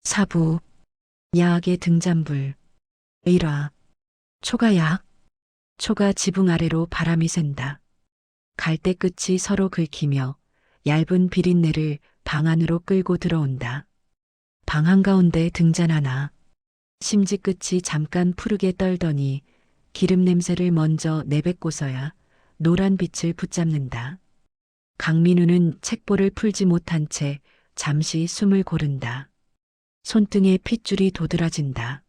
사부, 야학의 등잔불. 일화, 초가야학. 초가 지붕 아래로 바람이 샌다. 갈대 끝이 서로 긁히며 얇은 비린내를 방 안으로 끌고 들어온다. 방 한가운데 등잔 하나. 심지 끝이 잠깐 푸르게 떨더니 기름 냄새를 먼저 내뱉고서야 노란 빛을 붙잡는다. 강민우는 책보를 풀지 못한 채 잠시 숨을 고른다. 손등에 핏줄이 도드라진다.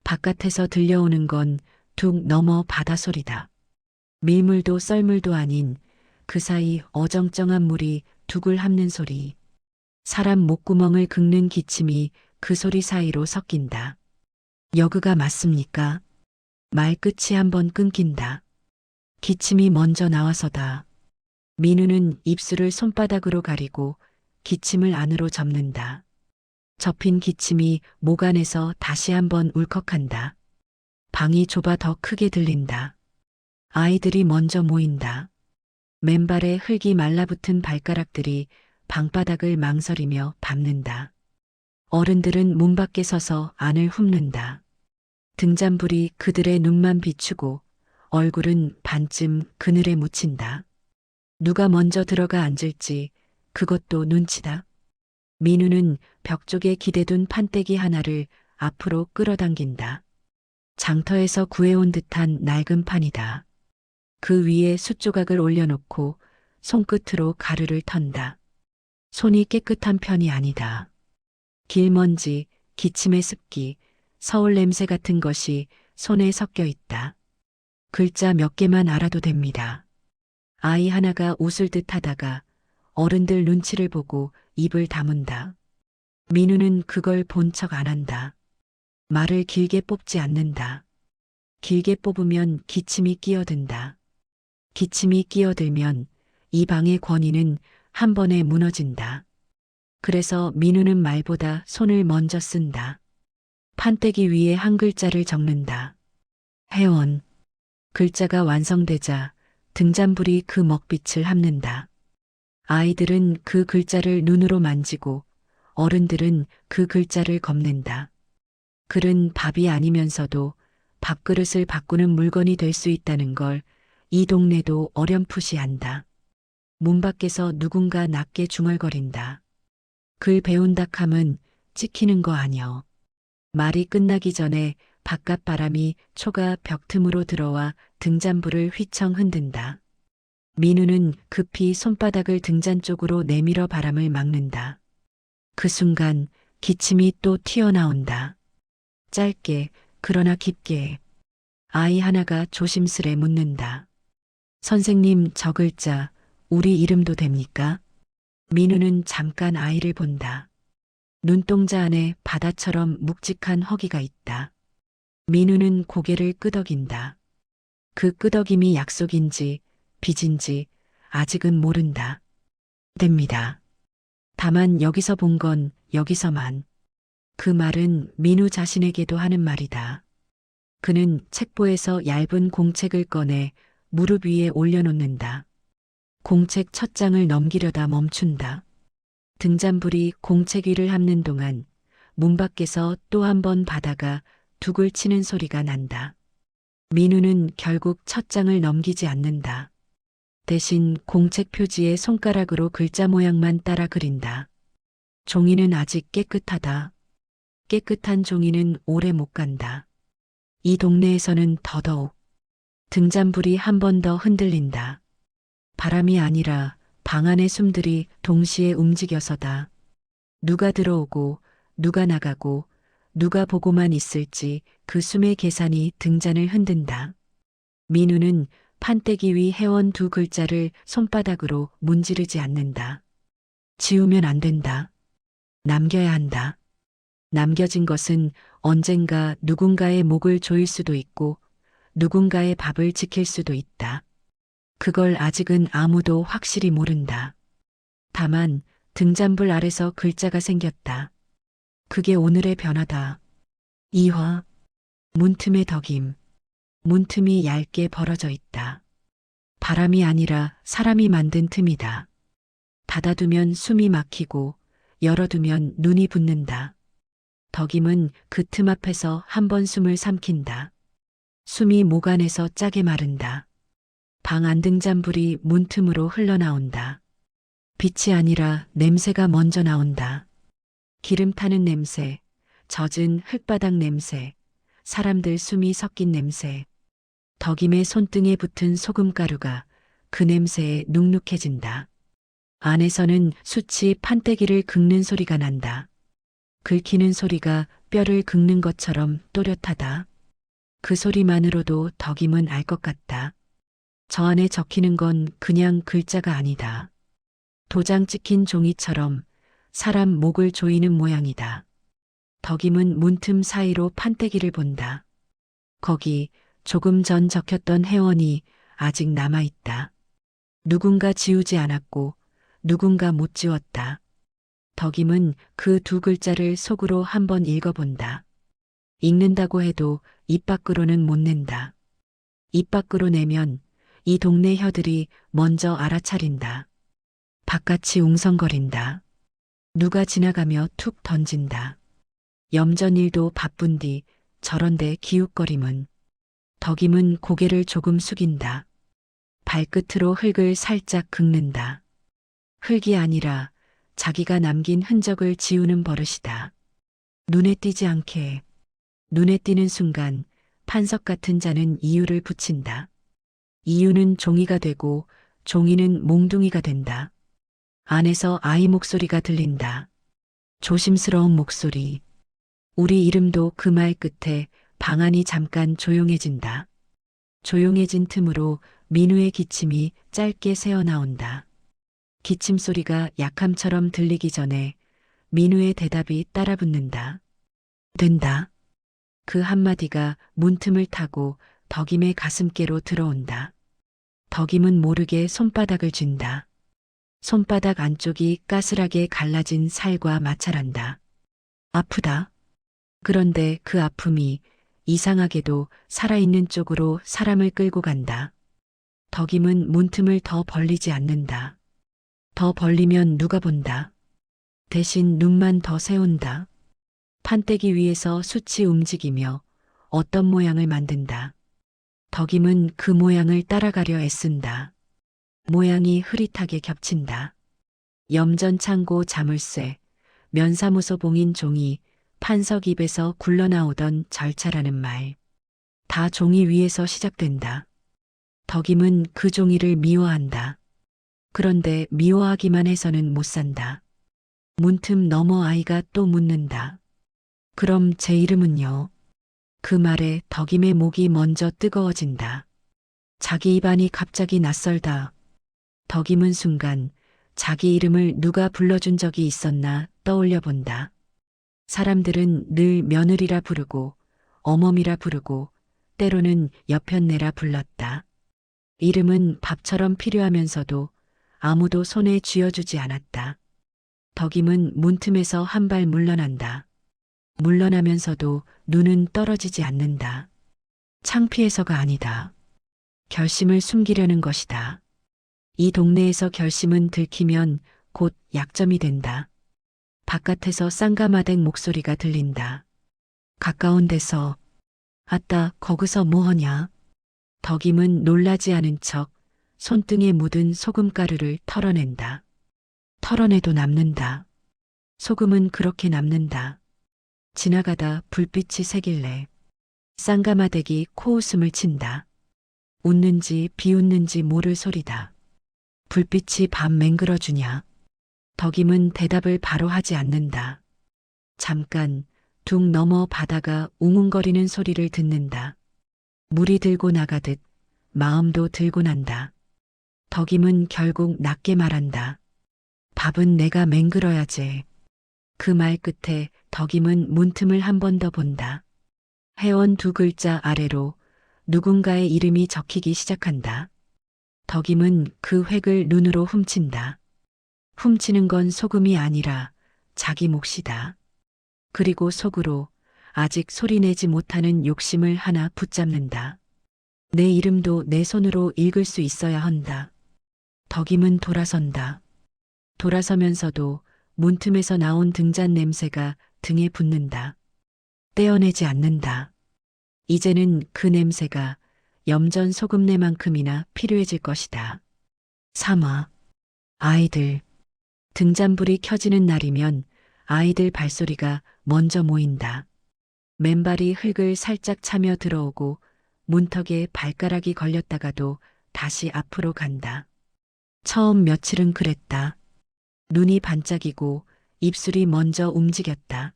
바깥에서 들려오는 건 툭 넘어 바다소리다. 밀물도 썰물도 아닌 그 사이 어정쩡한 물이 둑을 핥는 소리. 사람 목구멍을 긁는 기침이 그 소리 사이로 섞인다. 여그가 맞습니까? 말 끝이 한번 끊긴다. 기침이 먼저 나와서다. 민우는 입술을 손바닥으로 가리고 기침을 안으로 접는다. 접힌 기침이 목 안에서 다시 한번 울컥한다. 방이 좁아 더 크게 들린다. 아이들이 먼저 모인다. 맨발에 흙이 말라붙은 발가락들이 방바닥을 망설이며 밟는다. 어른들은 문 밖에 서서 안을 훑는다. 등잔불이 그들의 눈만 비추고 얼굴은 반쯤 그늘에 묻힌다. 누가 먼저 들어가 앉을지 그것도 눈치다. 민우는 벽 쪽에 기대둔 판때기 하나를 앞으로 끌어당긴다. 장터에서 구해온 듯한 낡은 판이다. 그 위에 숯조각을 올려놓고 손끝으로 가루를 턴다. 손이 깨끗한 편이 아니다. 길먼지, 기침의 습기, 서울 냄새 같은 것이 손에 섞여 있다. 글자 몇 개만 알아도 됩니다. 아이 하나가 웃을 듯 하다가 어른들 눈치를 보고 입을 다문다. 민우는 그걸 본 척 안 한다. 말을 길게 뽑지 않는다. 길게 뽑으면 기침이 끼어든다. 기침이 끼어들면 이 방의 권위는 한 번에 무너진다. 그래서 민우는 말보다 손을 먼저 쓴다. 판때기 위에 한 글자를 적는다. 회원. 글자가 완성되자 등잔불이 그 먹빛을 핥는다. 아이들은 그 글자를 눈으로 만지고 어른들은 그 글자를 겁낸다. 글은 밥이 아니면서도 밥그릇을 바꾸는 물건이 될 수 있다는 걸 이 동네도 어렴풋이 안다. 문 밖에서 누군가 낮게 중얼거린다. 글 배운다 함은 찍히는 거 아니여. 말이 끝나기 전에 바깥 바람이 초가 벽 틈으로 들어와 등잔불을 휘청 흔든다. 민우는 급히 손바닥을 등잔 쪽으로 내밀어 바람을 막는다. 그 순간 기침이 또 튀어나온다. 짧게 그러나 깊게. 아이 하나가 조심스레 묻는다. 선생님, 저 글자 우리 이름도 됩니까? 민우는 잠깐 아이를 본다. 눈동자 안에 바다처럼 묵직한 허기가 있다. 민우는 고개를 끄덕인다. 그 끄덕임이 약속인지 빚인지 아직은 모른다. 됩니다. 다만 여기서 본 건 여기서만. 그 말은 민우 자신에게도 하는 말이다. 그는 책보에서 얇은 공책을 꺼내 무릎 위에 올려놓는다. 공책 첫 장을 넘기려다 멈춘다. 등잔불이 공책 위를 핥는 동안 문 밖에서 또 한 번 바다가 둑을 치는 소리가 난다. 민우는 결국 첫 장을 넘기지 않는다. 대신 공책 표지에 손가락으로 글자 모양만 따라 그린다. 종이는 아직 깨끗하다. 깨끗한 종이는 오래 못 간다. 이 동네에서는 더더욱. 등잔불이 한 번 더 흔들린다. 바람이 아니라 방 안의 숨들이 동시에 움직여서다. 누가 들어오고 누가 나가고 누가 보고만 있을지 그 숨의 계산이 등잔을 흔든다. 민우는 판때기 위 회원 두 글자를 손바닥으로 문지르지 않는다. 지우면 안 된다. 남겨야 한다. 남겨진 것은 언젠가 누군가의 목을 조일 수도 있고 누군가의 밥을 지킬 수도 있다. 그걸 아직은 아무도 확실히 모른다. 다만 등잔불 아래서 글자가 생겼다. 그게 오늘의 변화다. 이화. 문틈의 덕임. 문틈이 얇게 벌어져 있다. 바람이 아니라 사람이 만든 틈이다. 닫아두면 숨이 막히고 열어두면 눈이 붓는다. 덕임은 그 틈 앞에서 한 번 숨을 삼킨다. 숨이 목 안에서 짜게 마른다. 방 안 등잔불이 문틈으로 흘러나온다. 빛이 아니라 냄새가 먼저 나온다. 기름 타는 냄새, 젖은 흙바닥 냄새, 사람들 숨이 섞인 냄새. 덕임의 손등에 붙은 소금가루가 그 냄새에 눅눅해진다. 안에서는 수치 판때기를 긁는 소리가 난다. 긁히는 소리가 뼈를 긁는 것처럼 또렷하다. 그 소리만으로도 덕임은 알 것 같다. 저 안에 적히는 건 그냥 글자가 아니다. 도장 찍힌 종이처럼 사람 목을 조이는 모양이다. 덕임은 문틈 사이로 판때기를 본다. 거기 조금 전 적혔던 회원이 아직 남아있다. 누군가 지우지 않았고 누군가 못 지웠다. 덕임은 그 두 글자를 속으로 한번 읽어본다. 읽는다고 해도 입 밖으로는 못 낸다. 입 밖으로 내면 이 동네 혀들이 먼저 알아차린다. 바깥이 웅성거린다. 누가 지나가며 툭 던진다. 염전일도 바쁜 뒤 저런데 기웃거림은. 덕임은 고개를 조금 숙인다. 발끝으로 흙을 살짝 긁는다. 흙이 아니라 자기가 남긴 흔적을 지우는 버릇이다. 눈에 띄지 않게. 눈에 띄는 순간 판석 같은 자는 이유를 붙인다. 이유는 종이가 되고 종이는 몽둥이가 된다. 안에서 아이 목소리가 들린다. 조심스러운 목소리. 우리 이름도 그 말 끝에 방안이 잠깐 조용해진다. 조용해진 틈으로 민우의 기침이 짧게 새어나온다. 기침 소리가 약함처럼 들리기 전에 민우의 대답이 따라붙는다. 된다. 그 한마디가 문틈을 타고 덕임의 가슴께로 들어온다. 덕임은 모르게 손바닥을 쥔다. 손바닥 안쪽이 까슬하게 갈라진 살과 마찰한다. 아프다. 그런데 그 아픔이 이상하게도 살아있는 쪽으로 사람을 끌고 간다. 덕임은 문틈을 더 벌리지 않는다. 더 벌리면 누가 본다. 대신 눈만 더 세운다. 판때기 위에서 숯이 움직이며 어떤 모양을 만든다. 덕임은 그 모양을 따라가려 애쓴다. 모양이 흐릿하게 겹친다. 염전 창고 자물쇠, 면사무소 봉인 종이, 판석 입에서 굴러나오던 절차라는 말. 다 종이 위에서 시작된다. 덕임은 그 종이를 미워한다. 그런데 미워하기만 해서는 못 산다. 문틈 너머 아이가 또 묻는다. 그럼 제 이름은요? 그 말에 덕임의 목이 먼저 뜨거워진다. 자기 입안이 갑자기 낯설다. 덕임은 순간 자기 이름을 누가 불러준 적이 있었나 떠올려 본다. 사람들은 늘 며느리라 부르고 어멈이라 부르고 때로는 여편네라 불렀다. 이름은 밥처럼 필요하면서도 아무도 손에 쥐어주지 않았다. 덕임은 문틈에서 한 발 물러난다. 물러나면서도 눈은 떨어지지 않는다. 창피해서가 아니다. 결심을 숨기려는 것이다. 이 동네에서 결심은 들키면 곧 약점이 된다. 바깥에서 쌍가마댁 목소리가 들린다. 가까운 데서 아따 거기서 뭐하냐? 덕임은 놀라지 않은 척 손등에 묻은 소금가루를 털어낸다. 털어내도 남는다. 소금은 그렇게 남는다. 지나가다 불빛이 새길래 쌍가마댁이 코웃음을 친다. 웃는지 비웃는지 모를 소리다. 불빛이 밤 맹글어주냐? 덕임은 대답을 바로 하지 않는다. 잠깐 둥 넘어 바다가 웅웅거리는 소리를 듣는다. 물이 들고 나가듯 마음도 들고 난다. 덕임은 결국 낮게 말한다. 밥은 내가 맹글어야지. 그 말 끝에 덕임은 문틈을 한 번 더 본다. 회원 두 글자 아래로 누군가의 이름이 적히기 시작한다. 덕임은 그 획을 눈으로 훔친다. 훔치는 건 소금이 아니라 자기 몫이다. 그리고 속으로 아직 소리내지 못하는 욕심을 하나 붙잡는다. 내 이름도 내 손으로 읽을 수 있어야 한다. 덕임은 돌아선다. 돌아서면서도 문틈에서 나온 등잔 냄새가 등에 붙는다. 떼어내지 않는다. 이제는 그 냄새가 염전 소금내만큼이나 필요해질 것이다. 3화. 아이들. 등잔불이 켜지는 날이면 아이들 발소리가 먼저 모인다. 맨발이 흙을 살짝 차며 들어오고 문턱에 발가락이 걸렸다가도 다시 앞으로 간다. 처음 며칠은 그랬다. 눈이 반짝이고 입술이 먼저 움직였다.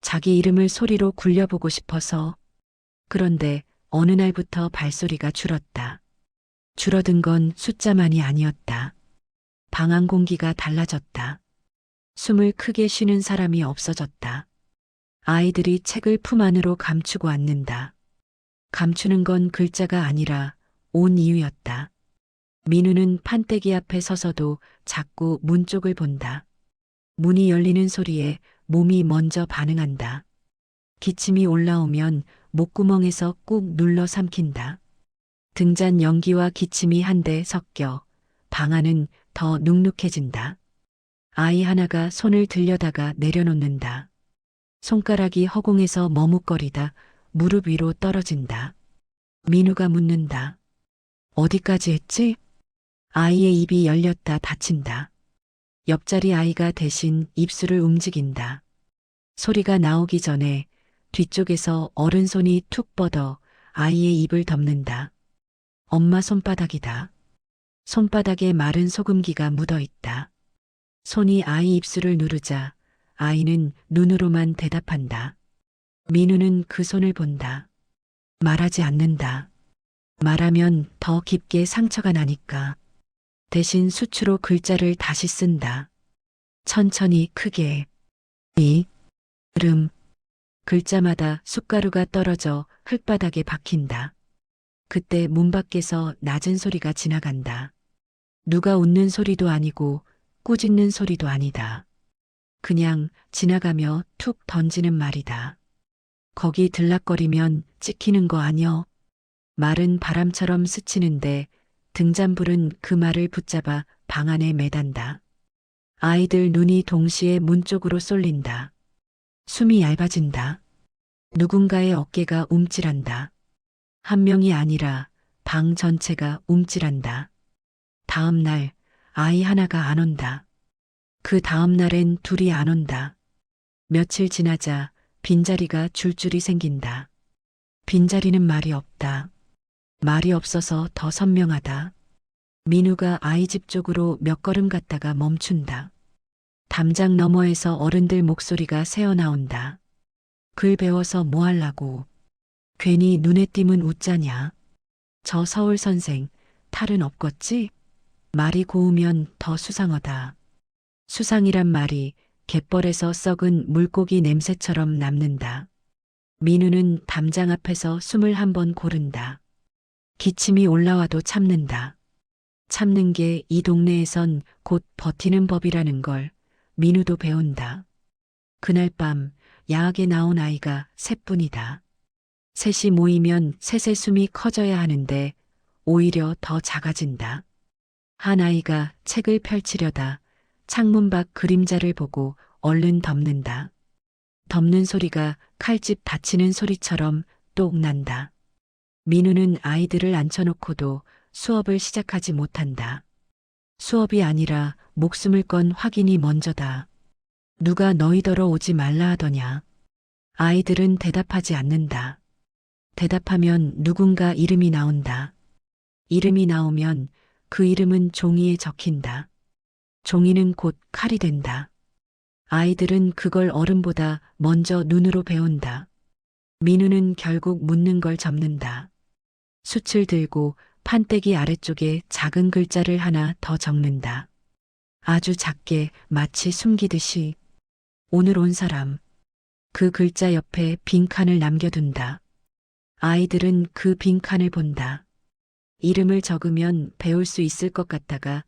자기 이름을 소리로 굴려보고 싶어서. 그런데 어느 날부터 발소리가 줄었다. 줄어든 건 숫자만이 아니었다. 방 안 공기가 달라졌다. 숨을 크게 쉬는 사람이 없어졌다. 아이들이 책을 품 안으로 감추고 앉는다. 감추는 건 글자가 아니라 온 이유였다. 민우는 판때기 앞에 서서도 자꾸 문 쪽을 본다. 문이 열리는 소리에 몸이 먼저 반응한다. 기침이 올라오면 목구멍에서 꾹 눌러 삼킨다. 등잔 연기와 기침이 한데 섞여 방 안은 더 눅눅해진다. 아이 하나가 손을 들여다가 내려놓는다. 손가락이 허공에서 머뭇거리다 무릎 위로 떨어진다. 민우가 묻는다. 어디까지 했지? 아이의 입이 열렸다 닫힌다. 옆자리 아이가 대신 입술을 움직인다. 소리가 나오기 전에 뒤쪽에서 어른손이 툭 뻗어 아이의 입을 덮는다. 엄마 손바닥이다. 손바닥에 마른 소금기가 묻어 있다. 손이 아이 입술을 누르자 아이는 눈으로만 대답한다. 민우는 그 손을 본다. 말하지 않는다. 말하면 더 깊게 상처가 나니까. 대신 수추로 글자를 다시 쓴다. 천천히 크게. 이, 름. 글자마다 숟가루가 떨어져 흙바닥에 박힌다. 그때 문 밖에서 낮은 소리가 지나간다. 누가 웃는 소리도 아니고 꾸짖는 소리도 아니다. 그냥 지나가며 툭 던지는 말이다. 거기 들락거리면 찍히는 거 아니여? 말은 바람처럼 스치는데 등잔불은 그 말을 붙잡아 방 안에 매단다. 아이들 눈이 동시에 문 쪽으로 쏠린다. 숨이 얇아진다. 누군가의 어깨가 움찔한다. 한 명이 아니라 방 전체가 움찔한다. 다음 날 아이 하나가 안 온다. 그 다음 날엔 둘이 안 온다. 며칠 지나자 빈자리가 줄줄이 생긴다. 빈자리는 말이 없다. 말이 없어서 더 선명하다. 민우가 아이 집 쪽으로 몇 걸음 갔다가 멈춘다. 담장 너머에서 어른들 목소리가 새어나온다. 글 배워서 뭐 하려고. 괜히 눈에 띄면 웃자냐. 저 서울 선생 탈은 없겠지? 말이 고우면 더 수상하다. 수상이란 말이 갯벌에서 썩은 물고기 냄새처럼 남는다. 민우는 담장 앞에서 숨을 한번 고른다. 기침이 올라와도 참는다. 참는 게 이 동네에선 곧 버티는 법이라는 걸 민우도 배운다. 그날 밤 야학에 나온 아이가 셋뿐이다. 셋이 모이면 셋의 숨이 커져야 하는데 오히려 더 작아진다. 한 아이가 책을 펼치려다 창문 밖 그림자를 보고 얼른 덮는다. 덮는 소리가 칼집 다치는 소리처럼 똑 난다. 민우는 아이들을 앉혀놓고도 수업을 시작하지 못한다. 수업이 아니라 목숨을 건 확인이 먼저다. 누가 너희더러 오지 말라 하더냐. 아이들은 대답하지 않는다. 대답하면 누군가 이름이 나온다. 이름이 나오면 그 이름은 종이에 적힌다. 종이는 곧 칼이 된다. 아이들은 그걸 어른보다 먼저 눈으로 배운다. 민우는 결국 묻는 걸 접는다. 숯을 들고 판때기 아래쪽에 작은 글자를 하나 더 적는다. 아주 작게 마치 숨기듯이. 오늘 온 사람. 그 글자 옆에 빈칸을 남겨둔다. 아이들은 그 빈칸을 본다. 이름을 적으면 배울 수 있을 것 같다가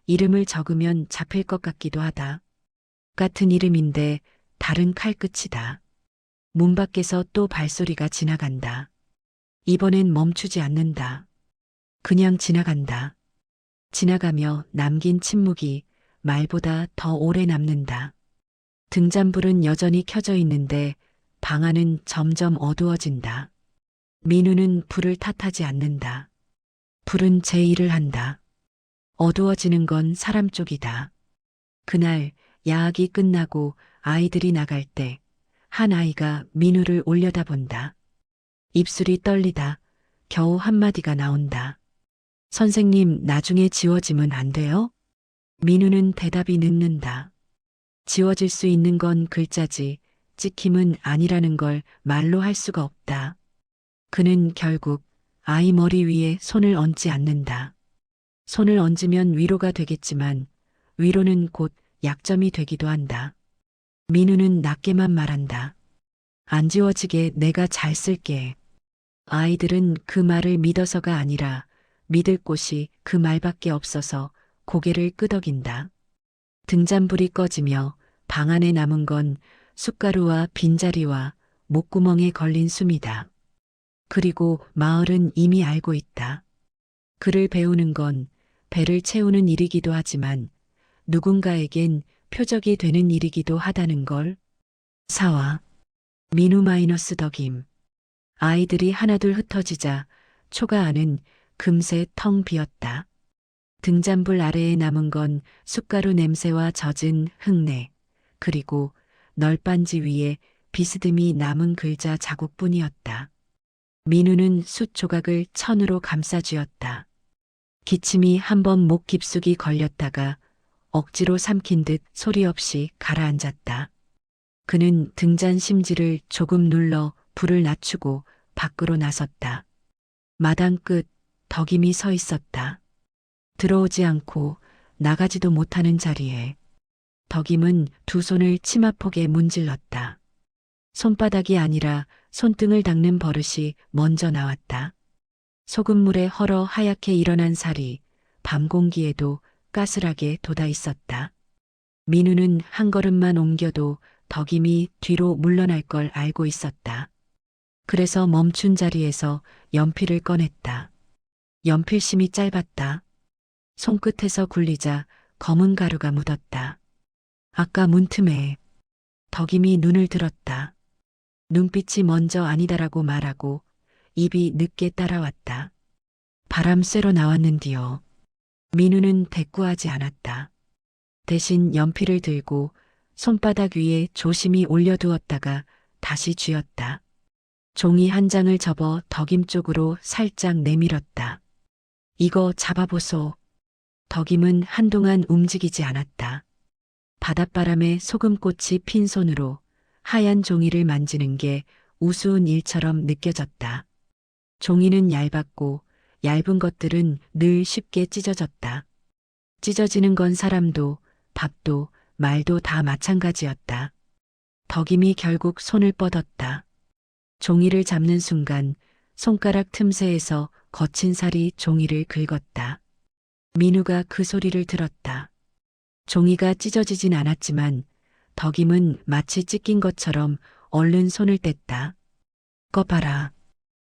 이름을 적으면 잡힐 것 같기도 하다. 같은 이름인데 다른 칼끝이다. 문 밖에서 또 발소리가 지나간다. 이번엔 멈추지 않는다. 그냥 지나간다. 지나가며 남긴 침묵이 말보다 더 오래 남는다. 등잔불은 여전히 켜져 있는데 방 안은 점점 어두워진다. 민우는 불을 탓하지 않는다. 불은 제 일을 한다. 어두워지는 건 사람 쪽이다. 그날 야학이 끝나고 아이들이 나갈 때 한 아이가 민우를 올려다본다. 입술이 떨리다. 겨우 한마디가 나온다. 선생님, 나중에 지워지면 안 돼요? 민우는 대답이 늦는다. 지워질 수 있는 건 글자지, 찍힘은 아니라는 걸 말로 할 수가 없다. 그는 결국 아이 머리 위에 손을 얹지 않는다. 손을 얹으면 위로가 되겠지만 위로는 곧 약점이 되기도 한다. 민우는 낮게만 말한다. 안 지워지게 내가 잘 쓸게. 아이들은 그 말을 믿어서가 아니라 믿을 곳이 그 말밖에 없어서 고개를 끄덕인다. 등잔불이 꺼지며 방 안에 남은 건 숟가루와 빈자리와 목구멍에 걸린 숨이다. 그리고 마을은 이미 알고 있다. 글을 배우는 건 배를 채우는 일이기도 하지만 누군가에겐 표적이 되는 일이기도 하다는 걸. 사와 민우 마이너스 덕임. 아이들이 하나둘 흩어지자 초가 안은 금세 텅 비었다. 등잔불 아래에 남은 건 숟가루 냄새와 젖은 흙내, 그리고 널빤지 위에 비스듬히 남은 글자 자국뿐이었다. 민우는 숫 조각을 천으로 감싸쥐었다. 기침이 한번 목 깊숙이 걸렸다가 억지로 삼킨 듯 소리 없이 가라앉았다. 그는 등잔 심지를 조금 눌러 불을 낮추고 밖으로 나섰다. 마당 끝 덕임이 서 있었다. 들어오지 않고 나가지도 못하는 자리에 덕임은 두 손을 치마폭에 문질렀다. 손바닥이 아니라 손등을 닦는 버릇이 먼저 나왔다. 소금물에 헐어 하얗게 일어난 살이 밤 공기에도 까슬하게 돋아 있었다. 민우는 한 걸음만 옮겨도 덕임이 뒤로 물러날 걸 알고 있었다. 그래서 멈춘 자리에서 연필을 꺼냈다. 연필심이 짧았다. 손끝에서 굴리자 검은 가루가 묻었다. 아까 문틈에 덕임이 눈을 들었다. 눈빛이 먼저 아니다라고 말하고 입이 늦게 따라왔다. 바람 쐬러 나왔는디요. 민우는 대꾸하지 않았다. 대신 연필을 들고 손바닥 위에 조심히 올려두었다가 다시 쥐었다. 종이 한 장을 접어 덕임 쪽으로 살짝 내밀었다. 이거 잡아보소. 덕임은 한동안 움직이지 않았다. 바닷바람에 소금꽃이 핀 손으로 하얀 종이를 만지는 게 우스운 일처럼 느껴졌다. 종이는 얇았고 얇은 것들은 늘 쉽게 찢어졌다. 찢어지는 건 사람도 밥도 말도 다 마찬가지였다. 덕임이 결국 손을 뻗었다. 종이를 잡는 순간 손가락 틈새에서 거친 살이 종이를 긁었다. 민우가 그 소리를 들었다. 종이가 찢어지진 않았지만 덕임은 마치 찢긴 것처럼 얼른 손을 뗐다. 꺼봐라.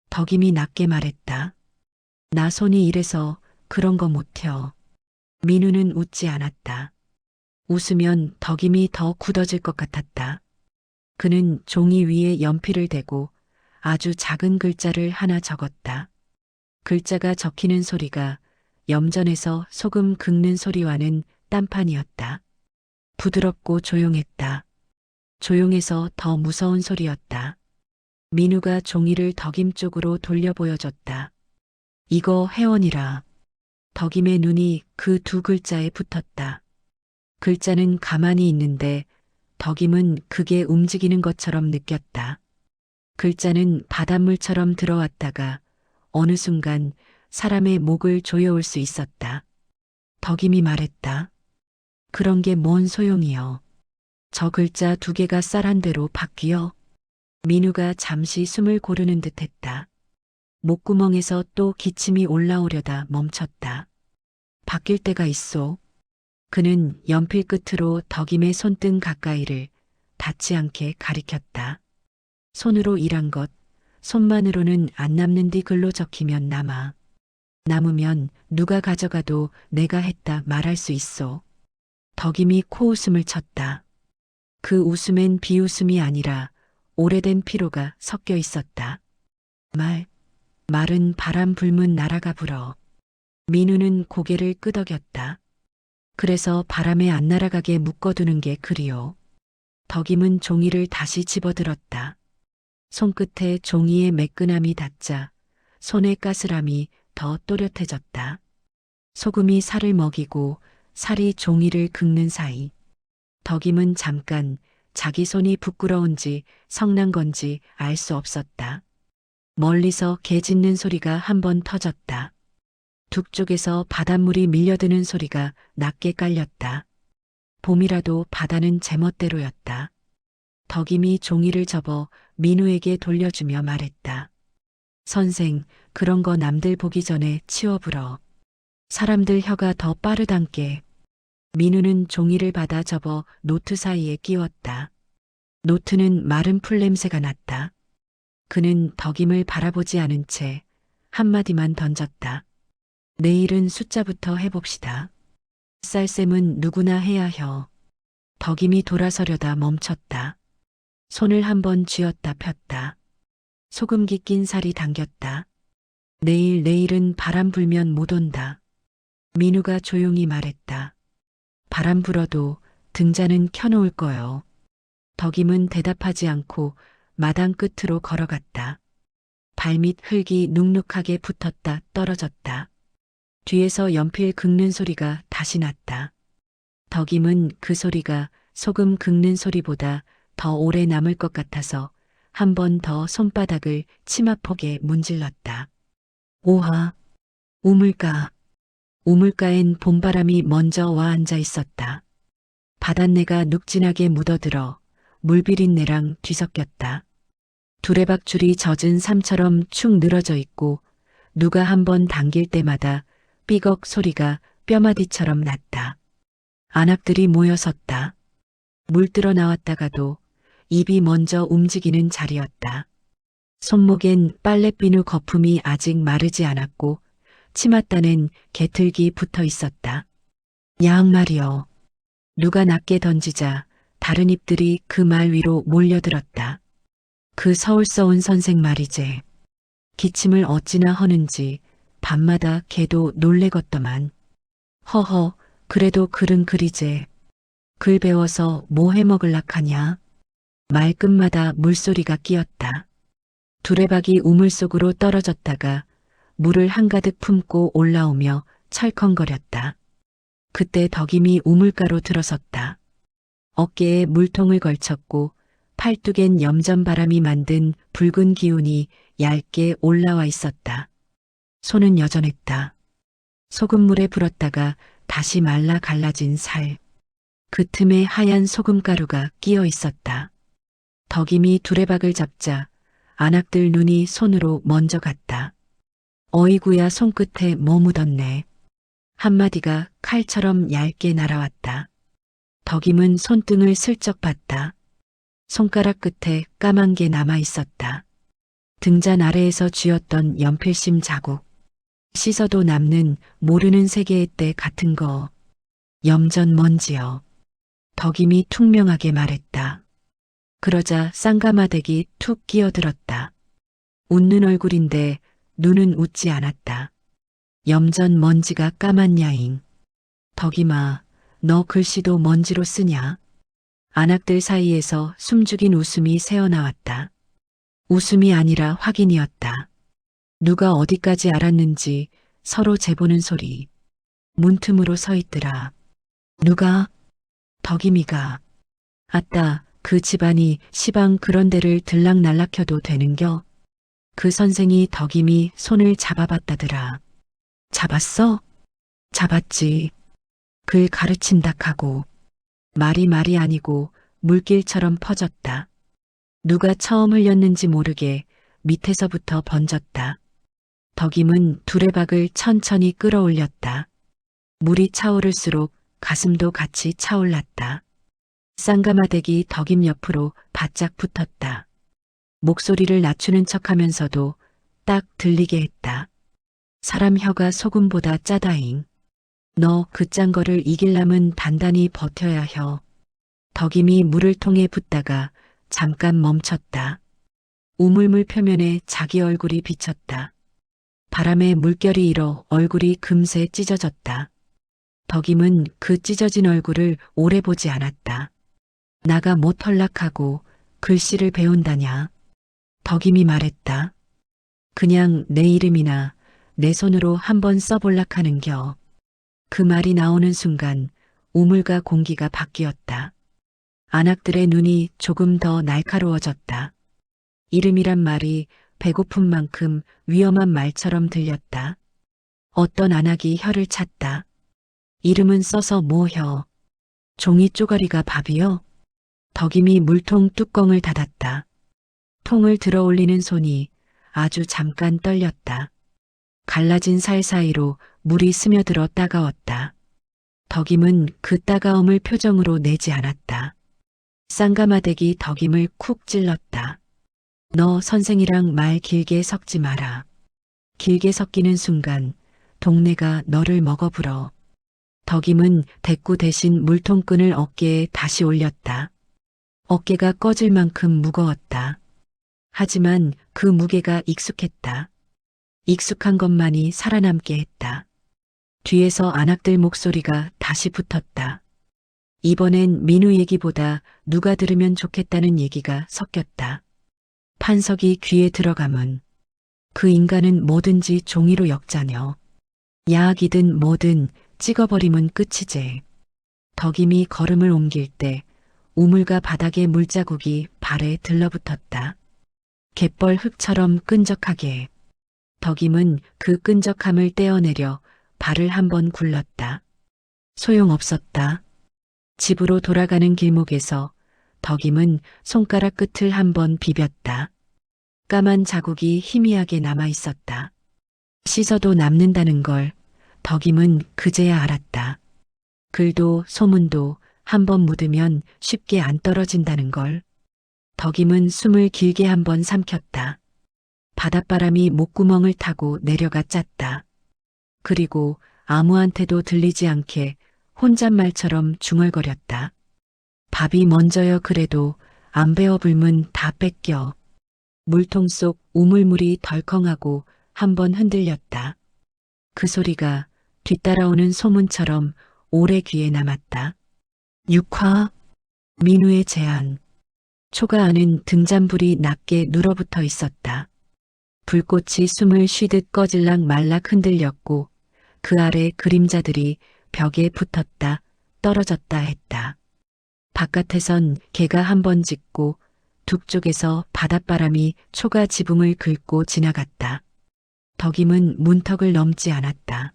덕임이 낮게 말했다. 나 손이 이래서 그런 거 못혀. 민우는 웃지 않았다. 웃으면 덕임이 더 굳어질 것 같았다. 그는 종이 위에 연필을 대고 아주 작은 글자를 하나 적었다. 글자가 적히는 소리가 염전에서 소금 긁는 소리와는 딴판이었다. 부드럽고 조용했다. 조용해서 더 무서운 소리였다. 민우가 종이를 덕임 쪽으로 돌려 보여줬다. 이거 회원이라. 덕임의 눈이 그 두 글자에 붙었다. 글자는 가만히 있는데 덕임은 그게 움직이는 것처럼 느꼈다. 글자는 바닷물처럼 들어왔다가 어느 순간 사람의 목을 조여올 수 있었다. 덕임이 말했다. 그런 게 뭔 소용이여. 저 글자 두 개가 쌀한 대로 바뀌어. 민우가 잠시 숨을 고르는 듯 했다. 목구멍에서 또 기침이 올라오려다 멈췄다. 바뀔 때가 있소. 그는 연필 끝으로 덕임의 손등 가까이를 닿지 않게 가리켰다. 손으로 일한 것, 손만으로는 안 남는 뒤 글로 적히면 남아. 남으면 누가 가져가도 내가 했다 말할 수 있어. 덕임이 코웃음을 쳤다. 그 웃음엔 비웃음이 아니라 오래된 피로가 섞여 있었다. 마른 바람 불문 나라가 불어. 민우는 고개를 끄덕였다. 그래서 바람에 안 날아가게 묶어두는 게 그리워. 덕임은 종이를 다시 집어들었다. 손끝에 종이의 매끈함이 닿자 손의 가스람이 더 또렷해졌다. 소금이 살을 먹이고 살이 종이를 긁는 사이 덕임은 잠깐 자기 손이 부끄러운지 성난 건지 알 수 없었다. 멀리서 개 짖는 소리가 한 번 터졌다. 둑 쪽에서 바닷물이 밀려드는 소리가 낮게 깔렸다. 봄이라도 바다는 제멋대로였다. 덕임이 종이를 접어 민우에게 돌려주며 말했다. 선생, 그런 거 남들 보기 전에 치워불어. 사람들 혀가 더 빠르단께. 민우는 종이를 받아 접어 노트 사이에 끼웠다. 노트는 마른 풀 냄새가 났다. 그는 덕임을 바라보지 않은 채 한마디만 던졌다. 내일은 숫자부터 해봅시다. 쌀셈은 누구나 해야 혀. 덕임이 돌아서려다 멈췄다. 손을 한번 쥐었다 폈다. 소금기 낀 살이 당겼다. 내일은 바람 불면 못 온다. 민우가 조용히 말했다. 바람 불어도 등잔은 켜놓을 거요. 덕임은 대답하지 않고 마당 끝으로 걸어갔다. 발밑 흙이 눅눅하게 붙었다 떨어졌다. 뒤에서 연필 긁는 소리가 다시 났다. 덕임은 그 소리가 소금 긁는 소리보다 더 오래 남을 것 같아서 한 번 더 손바닥을 치마폭에 문질렀다. 오하, 우물가. 우물가엔 봄바람이 먼저 와 앉아 있었다. 바닷내가 눅진하게 묻어들어 물비린내랑 뒤섞였다. 두레박줄이 젖은 삶처럼 축 늘어져 있고 누가 한 번 당길 때마다 삐걱 소리가 뼈마디처럼 났다. 안악들이 모여섰다. 물들어 나왔다가도 입이 먼저 움직이는 자리였다. 손목엔 빨래비누 거품이 아직 마르지 않았고 치맛단엔 개틀기 붙어 있었다. 양말이여. 누가 낮게 던지자 다른 잎들이 그 말 위로 몰려들었다. 그 서울서 온 선생 말이제. 기침을 어찌나 허는지 밤마다 걔도 놀래겄더만. 허허, 그래도 글은 글이제. 글 배워서 뭐 해먹을락 하냐. 말끝마다 물소리가 끼었다. 두레박이 우물 속으로 떨어졌다가 물을 한가득 품고 올라오며 철컹거렸다. 그때 덕임이 우물가로 들어섰다. 어깨에 물통을 걸쳤고 팔뚝엔 염전바람이 만든 붉은 기운이 얇게 올라와 있었다. 손은 여전했다. 소금물에 불었다가 다시 말라 갈라진 살. 그 틈에 하얀 소금가루가 끼어 있었다. 덕임이 두레박을 잡자 안악들 눈이 손으로 먼저 갔다. 어이구야 손끝에 뭐 묻었네. 한마디가 칼처럼 얇게 날아왔다. 덕임은 손등을 슬쩍 봤다. 손가락 끝에 까만 게 남아 있었다. 등잔 아래에서 쥐었던 연필심 자국. 씻어도 남는 모르는 세계의 때 같은 거. 염전 먼지여. 덕임이 퉁명하게 말했다. 그러자 쌍가마대기 툭 끼어들었다. 웃는 얼굴인데 눈은 웃지 않았다. 염전 먼지가 까만 야잉. 덕임아, 너 글씨도 먼지로 쓰냐? 안악들 사이에서 숨죽인 웃음이 새어나왔다. 웃음이 아니라 확인이었다. 누가 어디까지 알았는지 서로 재보는 소리. 문틈으로 서 있더라. 누가? 덕임이가. 아따, 그 집안이 시방 그런 데를 들락날락혀도 되는겨? 그 선생이 덕임이 손을 잡아봤다더라. 잡았어? 잡았지. 글 가르친다카고. 말이 아니고 물길처럼 퍼졌다. 누가 처음 흘렸는지 모르게 밑에서부터 번졌다. 덕임은 두레박을 천천히 끌어올렸다. 물이 차오를수록 가슴도 같이 차올랐다. 쌍가마대기 덕임 옆으로 바짝 붙었다. 목소리를 낮추는 척하면서도 딱 들리게 했다. 사람 혀가 소금보다 짜다잉. 너 그 짠 거를 이길라면 단단히 버텨야 혀. 덕임이 물을 통에 붓다가 잠깐 멈췄다. 우물물 표면에 자기 얼굴이 비쳤다. 바람에 물결이 일어 얼굴이 금세 찢어졌다. 덕임은 그 찢어진 얼굴을 오래 보지 않았다. 나가 못 헐락하고 글씨를 배운다냐? 덕임이 말했다. 그냥 내 이름이나 내 손으로 한번 써볼락하는겨. 그 말이 나오는 순간 우물과 공기가 바뀌었다. 안악들의 눈이 조금 더 날카로워졌다. 이름이란 말이 배고픈 만큼 위험한 말처럼 들렸다. 어떤 안악이 혀를 찼다. 이름은 써서 뭐혀? 종이 쪼가리가 밥이요? 덕임이 물통 뚜껑을 닫았다. 통을 들어 올리는 손이 아주 잠깐 떨렸다. 갈라진 살 사이로 물이 스며들어 따가웠다. 덕임은 그 따가움을 표정으로 내지 않았다. 쌍가마대기 덕임을 쿡 찔렀다. 너 선생이랑 말 길게 섞지 마라. 길게 섞이는 순간 동네가 너를 먹어불어. 덕임은 대꾸 대신 물통끈을 어깨에 다시 올렸다. 어깨가 꺼질 만큼 무거웠다. 하지만 그 무게가 익숙했다. 익숙한 것만이 살아남게 했다. 뒤에서 안악들 목소리가 다시 붙었다. 이번엔 민우 얘기보다 누가 들으면 좋겠다는 얘기가 섞였다. 판석이 귀에 들어가면 그 인간은 뭐든지 종이로 엮자녀. 야학이든 뭐든 찍어버리면 끝이제. 덕임이 걸음을 옮길 때 우물과 바닥의 물자국이 발에 들러붙었다. 갯벌 흙처럼 끈적하게. 덕임은 그 끈적함을 떼어내려 발을 한번 굴렀다. 소용없었다. 집으로 돌아가는 길목에서 덕임은 손가락 끝을 한번 비볐다. 까만 자국이 희미하게 남아 있었다. 씻어도 남는다는 걸 덕임은 그제야 알았다. 글도 소문도 한번 묻으면 쉽게 안 떨어진다는 걸. 덕임은 숨을 길게 한번 삼켰다. 바닷바람이 목구멍을 타고 내려가 짰다. 그리고 아무한테도 들리지 않게 혼잣말처럼 중얼거렸다. 밥이 먼저여 그래도 안 배워 불면 다 뺏겨. 물통 속 우물물이 덜컹하고 한번 흔들렸다. 그 소리가 뒤따라오는 소문처럼 오래 귀에 남았다. 6화 민우의 제안. 초가 안은 등잔불이 낮게 눌어붙어 있었다. 불꽃이 숨을 쉬듯 꺼질락 말락 흔들렸고 그 아래 그림자들이 벽에 붙었다 떨어졌다 했다. 바깥에선 개가 한번 짖고 북쪽에서 바닷바람이 초가 지붕을 긁고 지나갔다. 덕임은 문턱을 넘지 않았다.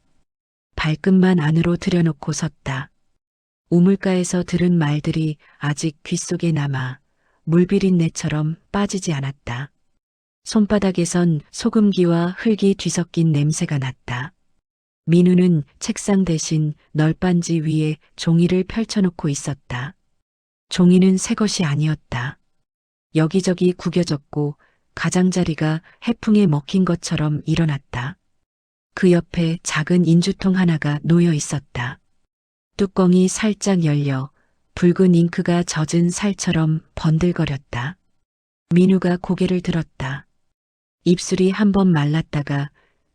발끝만 안으로 들여놓고 섰다. 우물가에서 들은 말들이 아직 귓속에 남아 물비린내처럼 빠지지 않았다. 손바닥에선 소금기와 흙이 뒤섞인 냄새가 났다. 민우는 책상 대신 널빤지 위에 종이를 펼쳐놓고 있었다. 종이는 새 것이 아니었다. 여기저기 구겨졌고 가장자리가 해풍에 먹힌 것처럼 일어났다. 그 옆에 작은 인주통 하나가 놓여 있었다. 뚜껑이 살짝 열려 붉은 잉크가 젖은 살처럼 번들거렸다. 민우가 고개를 들었다. 입술이 한번 말랐다가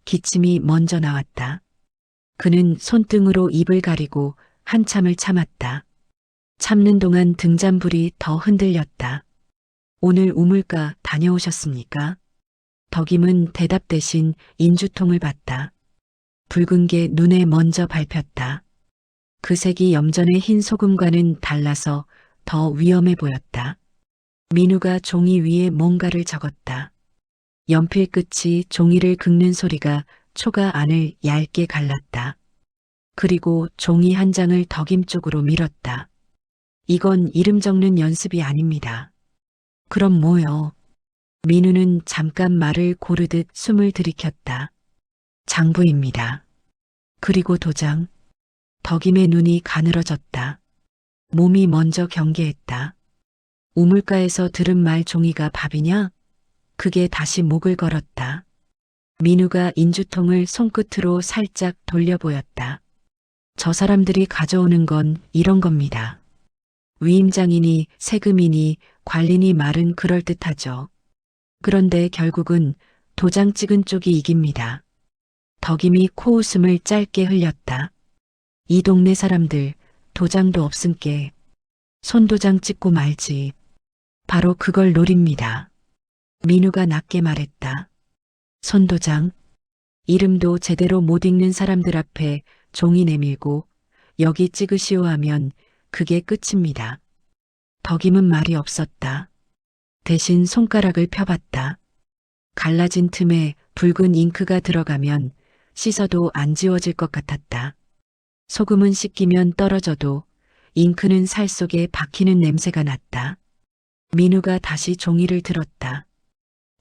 기침이 먼저 나왔다. 그는 손등으로 입을 가리고 한참을 참았다. 참는 동안 등잔불이 더 흔들렸다. 오늘 우물가 다녀오셨습니까? 덕임은 대답 대신 인주통을 봤다. 붉은 게 눈에 먼저 밟혔다. 그 색이 염전의 흰 소금과는 달라서 더 위험해 보였다. 민우가 종이 위에 뭔가를 적었다. 연필 끝이 종이를 긁는 소리가 초가 안을 얇게 갈랐다. 그리고 종이 한 장을 덕임 쪽으로 밀었다. 이건 이름 적는 연습이 아닙니다. 그럼 뭐요? 민우는 잠깐 말을 고르듯 숨을 들이켰다. 장부입니다. 그리고 도장. 덕임의 눈이 가늘어졌다. 몸이 먼저 경계했다. 우물가에서 들은 말 종이가 밥이냐? 그게 다시 목을 걸었다. 민우가 인주통을 손끝으로 살짝 돌려 보였다. 저 사람들이 가져오는 건 이런 겁니다. 위임장이니 세금이니 관리니 말은 그럴듯하죠. 그런데 결국은 도장 찍은 쪽이 이깁니다. 덕임이 코웃음을 짧게 흘렸다. 이 동네 사람들 도장도 없음께 손도장 찍고 말지. 바로 그걸 노립니다. 민우가 낮게 말했다. 손도장. 이름도 제대로 못 읽는 사람들 앞에 종이 내밀고 여기 찍으시오 하면 그게 끝입니다. 덕임은 말이 없었다. 대신 손가락을 펴봤다. 갈라진 틈에 붉은 잉크가 들어가면 씻어도 안 지워질 것 같았다. 소금은 씻기면 떨어져도 잉크는 살 속에 박히는 냄새가 났다. 민우가 다시 종이를 들었다.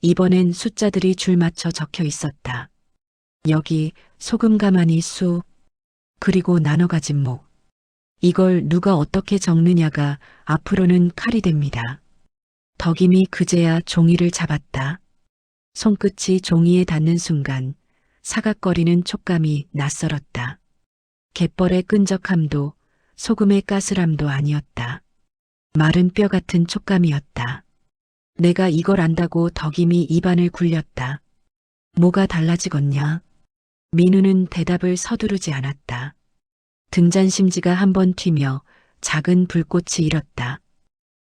이번엔 숫자들이 줄 맞춰 적혀 있었다. 여기 소금 가마니 수, 그리고 나눠 가진 목. 이걸 누가 어떻게 적느냐가 앞으로는 칼이 됩니다. 덕임이 그제야 종이를 잡았다. 손끝이 종이에 닿는 순간 사각거리는 촉감이 낯설었다. 갯벌의 끈적함도 소금의 까슬함도 아니었다. 마른 뼈 같은 촉감이었다. 내가 이걸 안다고 덕임이 입안을 굴렸다. 뭐가 달라지겠냐? 민우는 대답을 서두르지 않았다. 등잔심지가 한번 튀며 작은 불꽃이 일었다.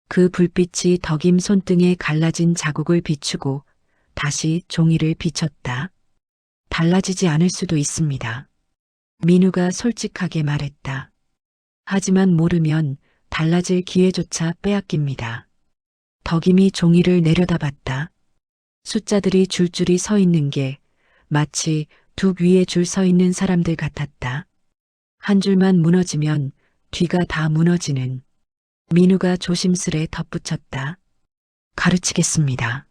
그 불빛이 덕임 손등에 갈라진 자국을 비추고 다시 종이를 비췄다. 달라지지 않을 수도 있습니다. 민우가 솔직하게 말했다. 하지만 모르면 달라질 기회조차 빼앗깁니다. 덕임이 종이를 내려다봤다. 숫자들이 줄줄이 서 있는 게 마치 둑 위에 줄 서 있는 사람들 같았다. 한 줄만 무너지면 뒤가 다 무너지는. 민우가 조심스레 덧붙였다. 가르치겠습니다.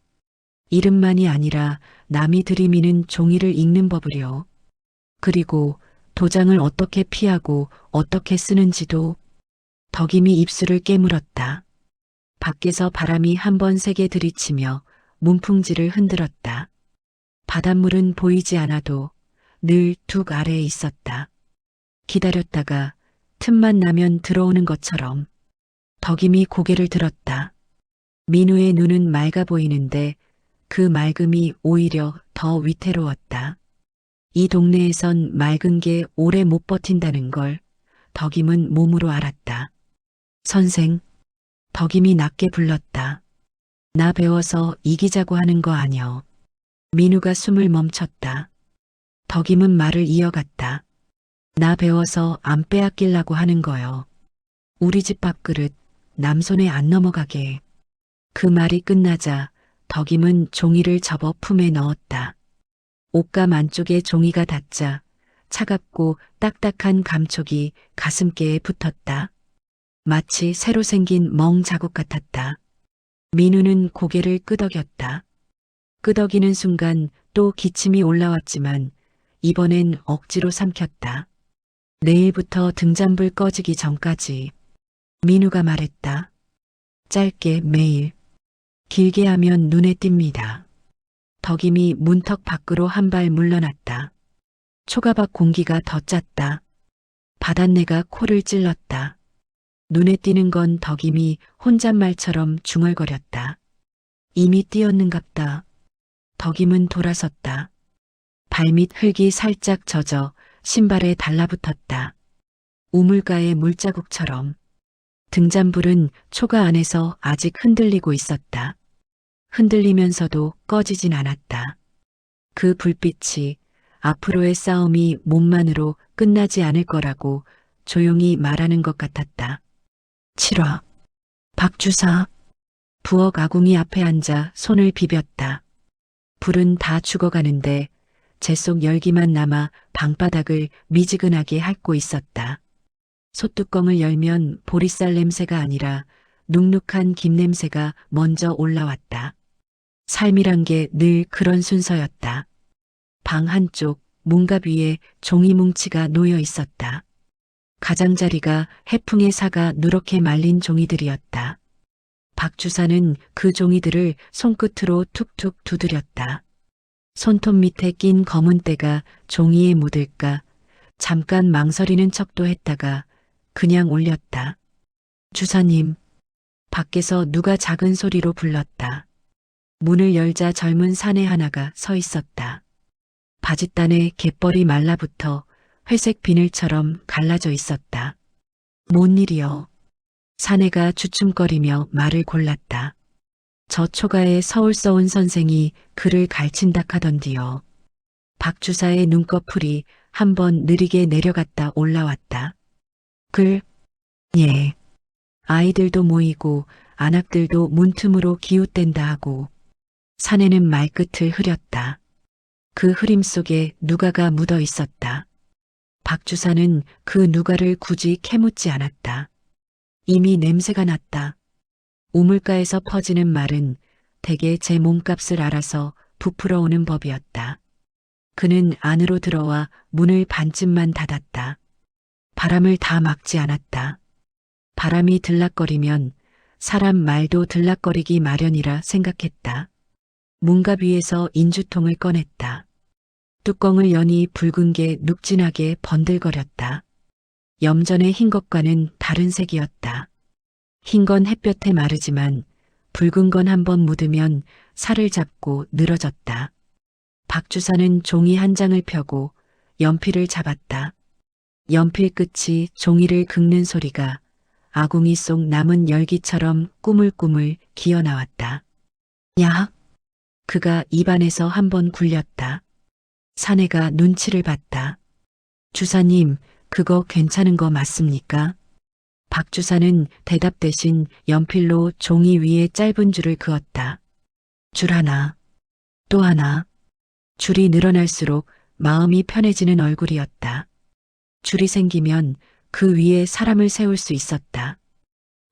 이름만이 아니라 남이 들이미는 종이를 읽는 법을요. 그리고 도장을 어떻게 피하고 어떻게 쓰는지도. 덕임이 입술을 깨물었다. 밖에서 바람이 한 번 세게 들이치며 문풍지를 흔들었다. 바닷물은 보이지 않아도 늘 둑 아래에 있었다. 기다렸다가 틈만 나면 들어오는 것처럼. 덕임이 고개를 들었다. 민우의 눈은 맑아 보이는데 그 맑음이 오히려 더 위태로웠다. 이 동네에선 맑은 게 오래 못 버틴다는 걸 덕임은 몸으로 알았다. 선생, 덕임이 낮게 불렀다. 나 배워서 이기자고 하는 거 아니여. 민우가 숨을 멈췄다. 덕임은 말을 이어갔다. 나 배워서 안 빼앗기려고 하는 거요. 우리 집 밥그릇 남 손에 안 넘어가게. 그 말이 끝나자 덕임은 종이를 접어 품에 넣었다. 옷감 안쪽에 종이가 닿자 차갑고 딱딱한 감촉이 가슴께에 붙었다. 마치 새로 생긴 멍 자국 같았다. 민우는 고개를 끄덕였다. 끄덕이는 순간 또 기침이 올라왔지만 이번엔 억지로 삼켰다. 내일부터 등잔불 꺼지기 전까지. 민우가 말했다. 짧게 매일. 길게 하면 눈에 띕니다. 덕임이 문턱 밖으로 한 발 물러났다. 초가박 공기가 더 짰다. 바닷내가 코를 찔렀다. 눈에 띄는 건 덕임이 혼잣말처럼 중얼거렸다. 이미 뛰었는갑다. 덕임은 돌아섰다. 발밑 흙이 살짝 젖어 신발에 달라붙었다. 우물가의 물자국처럼. 등잔불은 초가 안에서 아직 흔들리고 있었다. 흔들리면서도 꺼지진 않았다. 그 불빛이 앞으로의 싸움이 몸만으로 끝나지 않을 거라고 조용히 말하는 것 같았다. 7화. 박주사. 부엌 아궁이 앞에 앉아 손을 비볐다. 불은 다 죽어가는데 재 속 열기만 남아 방바닥을 미지근하게 핥고 있었다. 솥뚜껑을 열면 보리쌀 냄새가 아니라 눅눅한 김 냄새가 먼저 올라왔다. 삶이란 게 늘 그런 순서였다. 방 한쪽 문갑 위에 종이 뭉치가 놓여 있었다. 가장자리가 해풍에 사가 누렇게 말린 종이들이었다. 박 주사는 그 종이들을 손끝으로 툭툭 두드렸다. 손톱 밑에 낀 검은 때가 종이에 묻을까 잠깐 망설이는 척도 했다가 그냥 올렸다. 주사님, 밖에서 누가 작은 소리로 불렀다. 문을 열자 젊은 사내 하나가 서 있었다. 바짓단에 갯벌이 말라붙어 회색 비늘처럼 갈라져 있었다. 뭔 일이여? 사내가 주춤거리며 말을 골랐다. 저 초가에 서울서 온 선생이 그를 갈친다 하던디요. 박 주사의 눈꺼풀이 한번 느리게 내려갔다 올라왔다. 예. 아이들도 모이고 안악들도 문틈으로 기웃댄다 하고 사내는 말끝을 흐렸다. 그 흐림 속에 누가가 묻어 있었다. 박 주사는 그 누가를 굳이 캐묻지 않았다. 이미 냄새가 났다. 우물가에서 퍼지는 말은 대개 제 몸값을 알아서 부풀어 오는 법이었다. 그는 안으로 들어와 문을 반쯤만 닫았다. 바람을 다 막지 않았다. 바람이 들락거리면 사람 말도 들락거리기 마련이라 생각했다. 문갑 위에서 인주통을 꺼냈다. 뚜껑을 여니 붉은 게 눅진하게 번들거렸다. 염전의 흰 것과는 다른 색이었다. 흰 건 햇볕에 마르지만 붉은 건 한번 묻으면 살을 잡고 늘어졌다. 박 주사는 종이 한 장을 펴고 연필을 잡았다. 연필 끝이 종이를 긁는 소리가 아궁이 속 남은 열기처럼 꾸물꾸물 기어나왔다. 야! 그가 입안에서 한번 굴렸다. 사내가 눈치를 봤다. 주사님, 그거 괜찮은 거 맞습니까? 박 주사는 대답 대신 연필로 종이 위에 짧은 줄을 그었다. 줄 하나, 또 하나. 줄이 늘어날수록 마음이 편해지는 얼굴이었다. 줄이 생기면 그 위에 사람을 세울 수 있었다.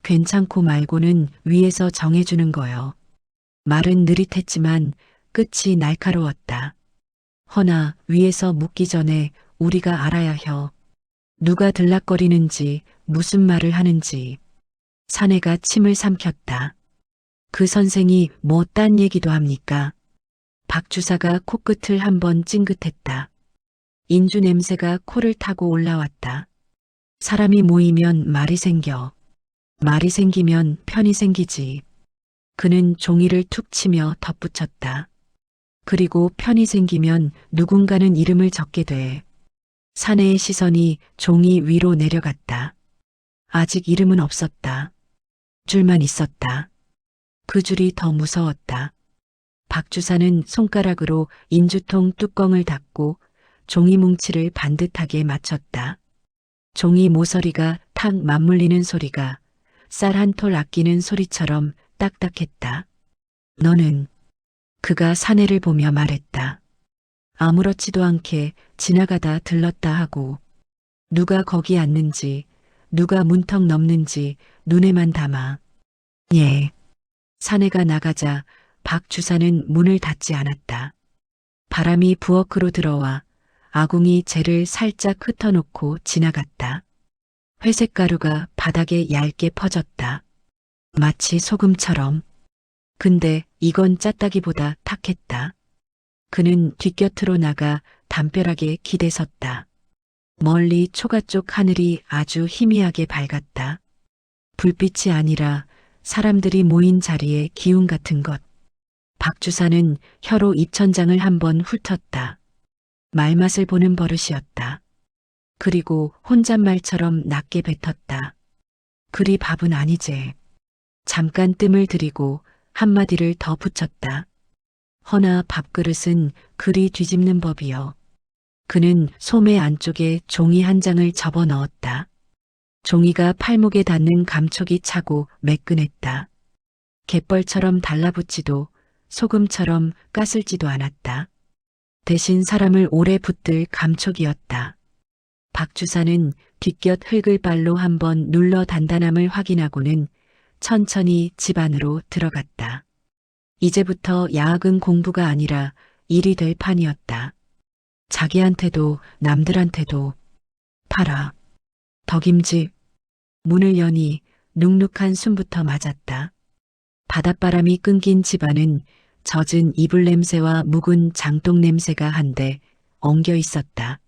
괜찮고 말고는 위에서 정해주는 거요. 말은 느릿했지만 끝이 날카로웠다. 허나 위에서 묻기 전에 우리가 알아야 혀. 누가 들락거리는지 무슨 말을 하는지. 사내가 침을 삼켰다. 그 선생이 뭐 딴 얘기도 합니까? 박 주사가 코끝을 한번 찡긋했다. 인주 냄새가 코를 타고 올라왔다. 사람이 모이면 말이 생겨. 말이 생기면 편이 생기지. 그는 종이를 툭 치며 덧붙였다. 그리고 편이 생기면 누군가는 이름을 적게 돼. 사내의 시선이 종이 위로 내려갔다. 아직 이름은 없었다. 줄만 있었다. 그 줄이 더 무서웠다. 박 주사는 손가락으로 인주통 뚜껑을 닫고 종이 뭉치를 반듯하게 맞췄다. 종이 모서리가 탁 맞물리는 소리가 쌀 한 톨 아끼는 소리처럼 딱딱했다. 너는? 그가 사내를 보며 말했다. 아무렇지도 않게 지나가다 들렀다 하고 누가 거기 앉는지 누가 문턱 넘는지 눈에만 담아. 예. 사내가 나가자 박 주사는 문을 닫지 않았다. 바람이 부엌으로 들어와 아궁이 재를 살짝 흩어놓고 지나갔다. 회색 가루가 바닥에 얇게 퍼졌다. 마치 소금처럼. 근데 이건 짰다기보다 탁했다. 그는 뒷곁으로 나가 담벼락에 기대섰다. 멀리 초가 쪽 하늘이 아주 희미하게 밝았다. 불빛이 아니라 사람들이 모인 자리에 기운 같은 것. 박 주사는 혀로 입천장을 한번 훑었다. 말맛을 보는 버릇이었다. 그리고 혼잣말처럼 낮게 뱉었다. 그리 밥은 아니제. 잠깐 뜸을 들이고 한마디를 더 붙였다. 허나 밥그릇은 그리 뒤집는 법이요. 그는 소매 안쪽에 종이 한 장을 접어 넣었다. 종이가 팔목에 닿는 감촉이 차고 매끈했다. 갯벌처럼 달라붙지도 소금처럼 까슬지도 않았다. 대신 사람을 오래 붙들 감촉이었다. 박 주사는 뒷곁 흙을 발로 한번 눌러 단단함을 확인하고는 천천히 집 안으로 들어갔다. 이제부터 야학은 공부가 아니라 일이 될 판이었다. 자기한테도 남들한테도. 팔아. 덕임집. 문을 여니 눅눅한 숨부터 맞았다. 바닷바람이 끊긴 집안은 젖은 이불 냄새와 묵은 장독 냄새가 한데 엉겨 있었다.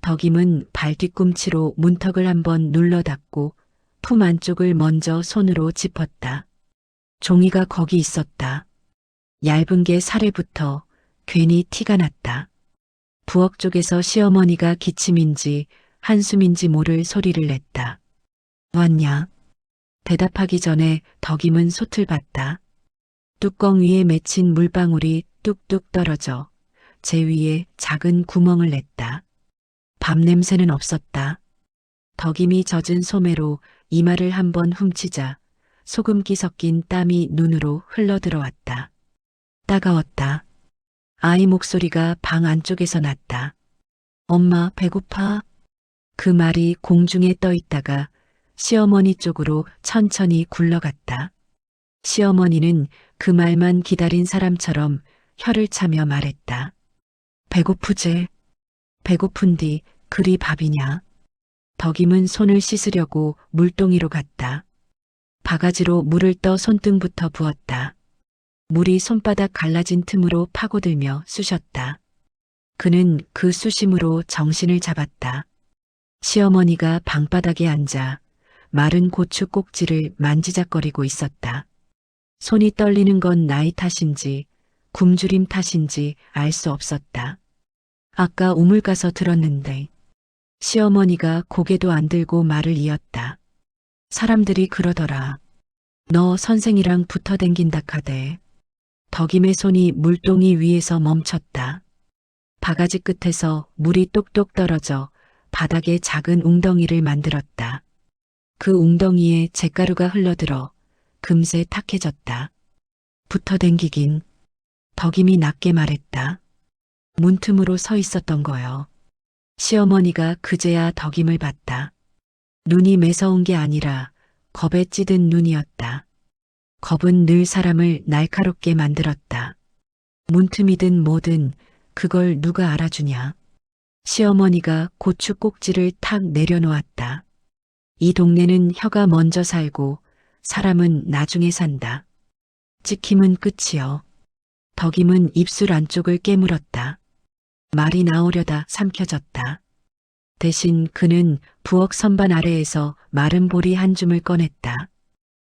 덕임은 발 뒤꿈치로 문턱을 한번 눌러 닫고 품 안쪽을 먼저 손으로 짚었다. 종이가 거기 있었다. 얇은 게 살에 붙어 괜히 티가 났다. 부엌 쪽에서 시어머니가 기침인지 한숨인지 모를 소리를 냈다. 왔냐? 대답하기 전에 덕임은 솥을 봤다. 뚜껑 위에 맺힌 물방울이 뚝뚝 떨어져 제 위에 작은 구멍을 냈다. 밥 냄새는 없었다. 덕임이 젖은 소매로 이마를 한번 훔치자 소금기 섞인 땀이 눈으로 흘러들어왔다. 따가웠다. 아이 목소리가 방 안쪽에서 났다. 엄마 배고파? 그 말이 공중에 떠 있다가 시어머니 쪽으로 천천히 굴러갔다. 시어머니는 그 말만 기다린 사람처럼 혀를 차며 말했다. 배고프제? 배고픈 뒤 그리 밥이냐? 덕임은 손을 씻으려고 물동이로 갔다. 바가지로 물을 떠 손등부터 부었다. 물이 손바닥 갈라진 틈으로 파고들며 쑤셨다. 그는 그 쑤심으로 정신을 잡았다. 시어머니가 방바닥에 앉아 마른 고추 꼭지를 만지작거리고 있었다. 손이 떨리는 건 나이 탓인지 굶주림 탓인지 알 수 없었다. 아까 우물 가서 들었는데 시어머니가 고개도 안 들고 말을 이었다. 사람들이 그러더라. 너 선생이랑 붙어 댕긴다 카대. 덕임의 손이 물동이 위에서 멈췄다. 바가지 끝에서 물이 똑똑 떨어져 바닥에 작은 웅덩이를 만들었다. 그 웅덩이에 잿가루가 흘러들어 금세 탁해졌다. 붙어 댕기긴. 덕임이 낮게 말했다. 문틈으로 서 있었던 거요. 시어머니가 그제야 덕임을 봤다. 눈이 매서운 게 아니라 겁에 찌든 눈이었다. 겁은 늘 사람을 날카롭게 만들었다. 문틈이든 뭐든 그걸 누가 알아주냐. 시어머니가 고추 꼭지를 탁 내려놓았다. 이 동네는 혀가 먼저 살고 사람은 나중에 산다. 찍힘은 끝이요. 덕임은 입술 안쪽을 깨물었다. 말이 나오려다 삼켜졌다. 대신 그는 부엌 선반 아래에서 마른 보리 한 줌을 꺼냈다.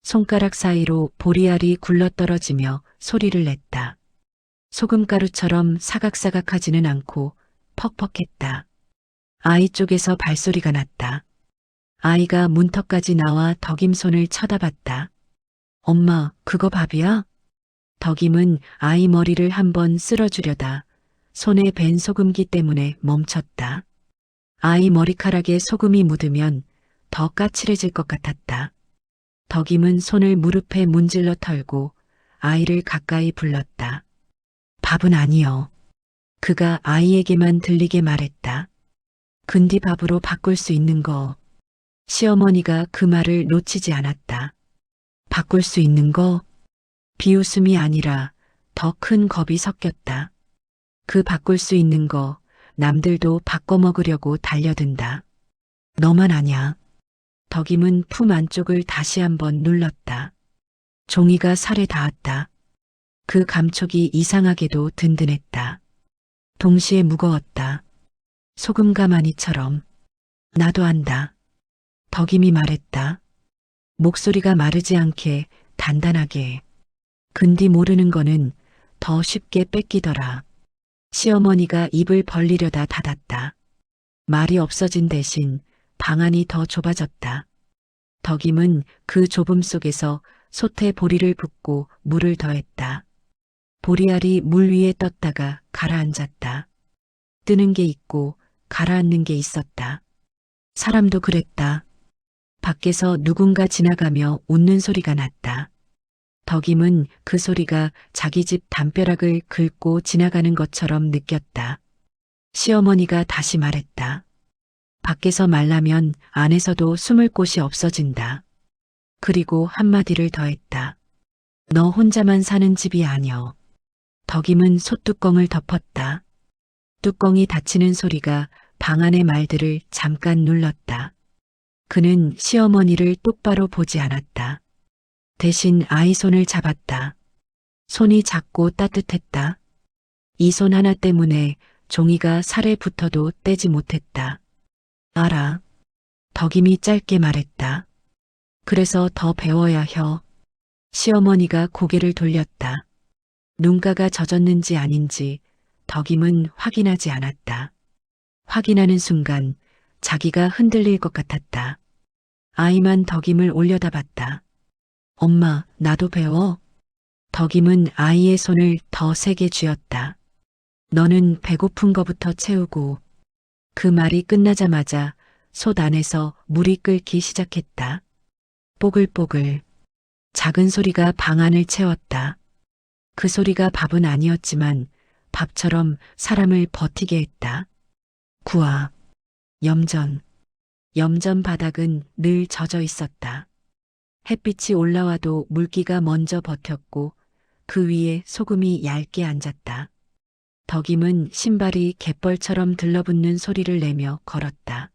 손가락 사이로 보리알이 굴러떨어지며 소리를 냈다. 소금가루처럼 사각사각하지는 않고 퍽퍽했다. 아이 쪽에서 발소리가 났다. 아이가 문턱까지 나와 덕임 손을 쳐다봤다. 엄마, 그거 밥이야? 덕임은 아이 머리를 한번 쓸어주려다 손에 밴 소금기 때문에 멈췄다. 아이 머리카락에 소금이 묻으면 더 까칠해질 것 같았다. 덕임은 손을 무릎에 문질러 털고 아이를 가까이 불렀다. 밥은 아니여. 그가 아이에게만 들리게 말했다. 근디 밥으로 바꿀 수 있는 거. 시어머니가 그 말을 놓치지 않았다. 바꿀 수 있는 거? 비웃음이 아니라 더 큰 겁이 섞였다. 그 바꿀 수 있는 거 남들도 바꿔 먹으려고 달려든다. 너만 아냐. 덕임은 품 안쪽을 다시 한번 눌렀다. 종이가 살에 닿았다. 그 감촉이 이상하게도 든든했다. 동시에 무거웠다. 소금 가마니처럼. 나도 안다. 덕임이 말했다. 목소리가 마르지 않게 단단하게. 근디 모르는 거는 더 쉽게 뺏기더라. 시어머니가 입을 벌리려다 닫았다. 말이 없어진 대신 방 안이 더 좁아졌다. 덕임은 그 좁음 속에서 솥에 보리를 붓고 물을 더했다. 보리알이 물 위에 떴다가 가라앉았다. 뜨는 게 있고 가라앉는 게 있었다. 사람도 그랬다. 밖에서 누군가 지나가며 웃는 소리가 났다. 덕임은 그 소리가 자기 집 담벼락을 긁고 지나가는 것처럼 느꼈다. 시어머니가 다시 말했다. 밖에서 말라면 안에서도 숨을 곳이 없어진다. 그리고 한마디를 더했다. 너 혼자만 사는 집이 아니여. 덕임은 솥뚜껑을 덮었다. 뚜껑이 닫히는 소리가 방 안의 말들을 잠깐 눌렀다. 그는 시어머니를 똑바로 보지 않았다. 대신 아이 손을 잡았다. 손이 작고 따뜻했다. 이 손 하나 때문에 종이가 살에 붙어도 떼지 못했다. 알아. 덕임이 짧게 말했다. 그래서 더 배워야 혀. 시어머니가 고개를 돌렸다. 눈가가 젖었는지 아닌지 덕임은 확인하지 않았다. 확인하는 순간 자기가 흔들릴 것 같았다. 아이만 덕임을 올려다봤다. 엄마, 나도 배워? 덕임은 아이의 손을 더 세게 쥐었다. 너는 배고픈 거부터 채우고. 그 말이 끝나자마자 솥 안에서 물이 끓기 시작했다. 뽀글뽀글. 작은 소리가 방 안을 채웠다. 그 소리가 밥은 아니었지만 밥처럼 사람을 버티게 했다. 구아. 염전. 염전 바닥은 늘 젖어 있었다. 햇빛이 올라와도 물기가 먼저 버텼고 그 위에 소금이 얇게 앉았다. 덕임은 신발이 갯벌처럼 들러붙는 소리를 내며 걸었다.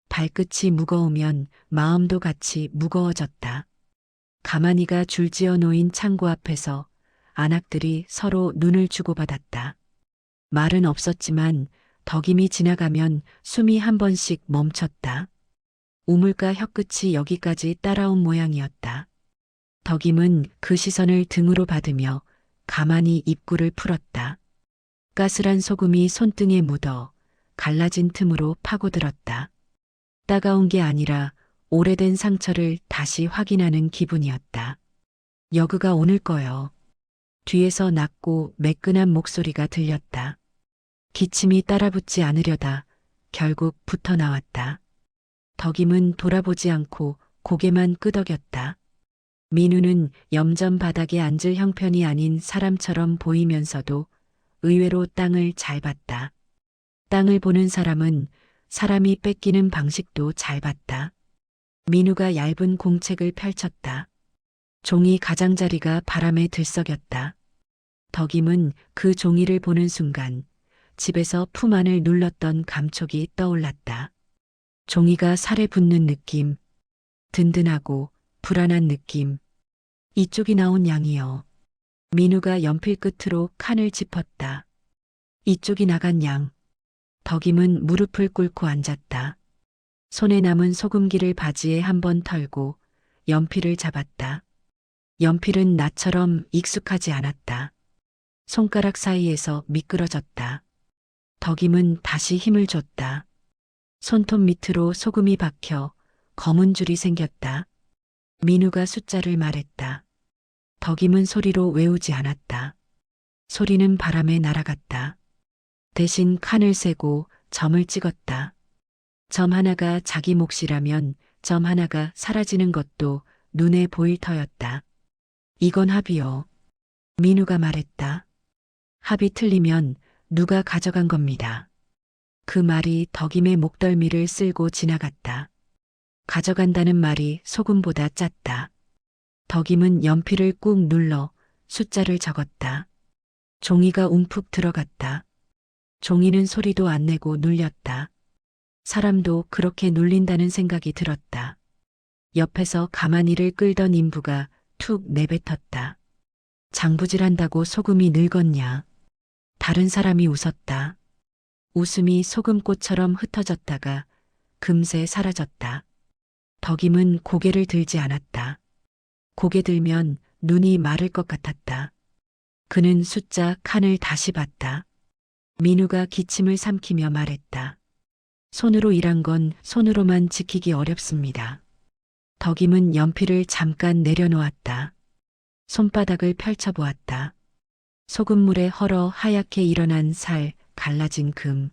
발끝이 무거우면 마음도 같이 무거워졌다. 가만히가 줄지어 놓인 창고 앞에서 안악들이 서로 눈을 주고받았다. 말은 없었지만 덕임이 지나가면 숨이 한 번씩 멈췄다. 우물가 혀끝이 여기까지 따라온 모양이었다. 덕임은 그 시선을 등으로 받으며 가만히 입구를 풀었다. 가스란 소금이 손등에 묻어 갈라진 틈으로 파고들었다. 따가운 게 아니라 오래된 상처를 다시 확인하는 기분이었다. 여그가 오늘 거요. 뒤에서 낮고 매끈한 목소리가 들렸다. 기침이 따라붙지 않으려다 결국 붙어 나왔다. 덕임은 돌아보지 않고 고개만 끄덕였다. 민우는 염전 바닥에 앉을 형편이 아닌 사람처럼 보이면서도 의외로 땅을 잘 봤다. 땅을 보는 사람은 사람이 뺏기는 방식도 잘 봤다. 민우가 얇은 공책을 펼쳤다. 종이 가장자리가 바람에 들썩였다. 덕임은 그 종이를 보는 순간 집에서 품 안을 눌렀던 감촉이 떠올랐다. 종이가 살에 붙는 느낌, 든든하고 불안한 느낌. 이쪽이 나온 양이요. 민우가 연필 끝으로 칸을 짚었다. 이쪽이 나간 양. 덕임은 무릎을 꿇고 앉았다. 손에 남은 소금기를 바지에 한번 털고 연필을 잡았다. 연필은 나처럼 익숙하지 않았다. 손가락 사이에서 미끄러졌다. 덕임은 다시 힘을 줬다. 손톱 밑으로 소금이 박혀 검은 줄이 생겼다. 민우가 숫자를 말했다. 덕임은 소리로 외우지 않았다. 소리는 바람에 날아갔다. 대신 칸을 세고 점을 찍었다. 점 하나가 자기 몫이라면 점 하나가 사라지는 것도 눈에 보일 터였다. 이건 합이요. 민우가 말했다. 합이 틀리면 누가 가져간 겁니다. 그 말이 덕임의 목덜미를 쓸고 지나갔다. 가져간다는 말이 소금보다 짰다. 덕임은 연필을 꾹 눌러 숫자를 적었다. 종이가 움푹 들어갔다. 종이는 소리도 안 내고 눌렸다. 사람도 그렇게 눌린다는 생각이 들었다. 옆에서 가만히를 끌던 인부가 툭 내뱉었다. 장부질한다고 소금이 늙었냐. 다른 사람이 웃었다. 웃음이 소금꽃처럼 흩어졌다가 금세 사라졌다. 덕임은 고개를 들지 않았다. 고개 들면 눈이 마를 것 같았다. 그는 숫자 칸을 다시 봤다. 민우가 기침을 삼키며 말했다. 손으로 일한 건 손으로만 지키기 어렵습니다. 덕임은 연필을 잠깐 내려놓았다. 손바닥을 펼쳐보았다. 소금물에 헐어 하얗게 일어난 살, 갈라진 금.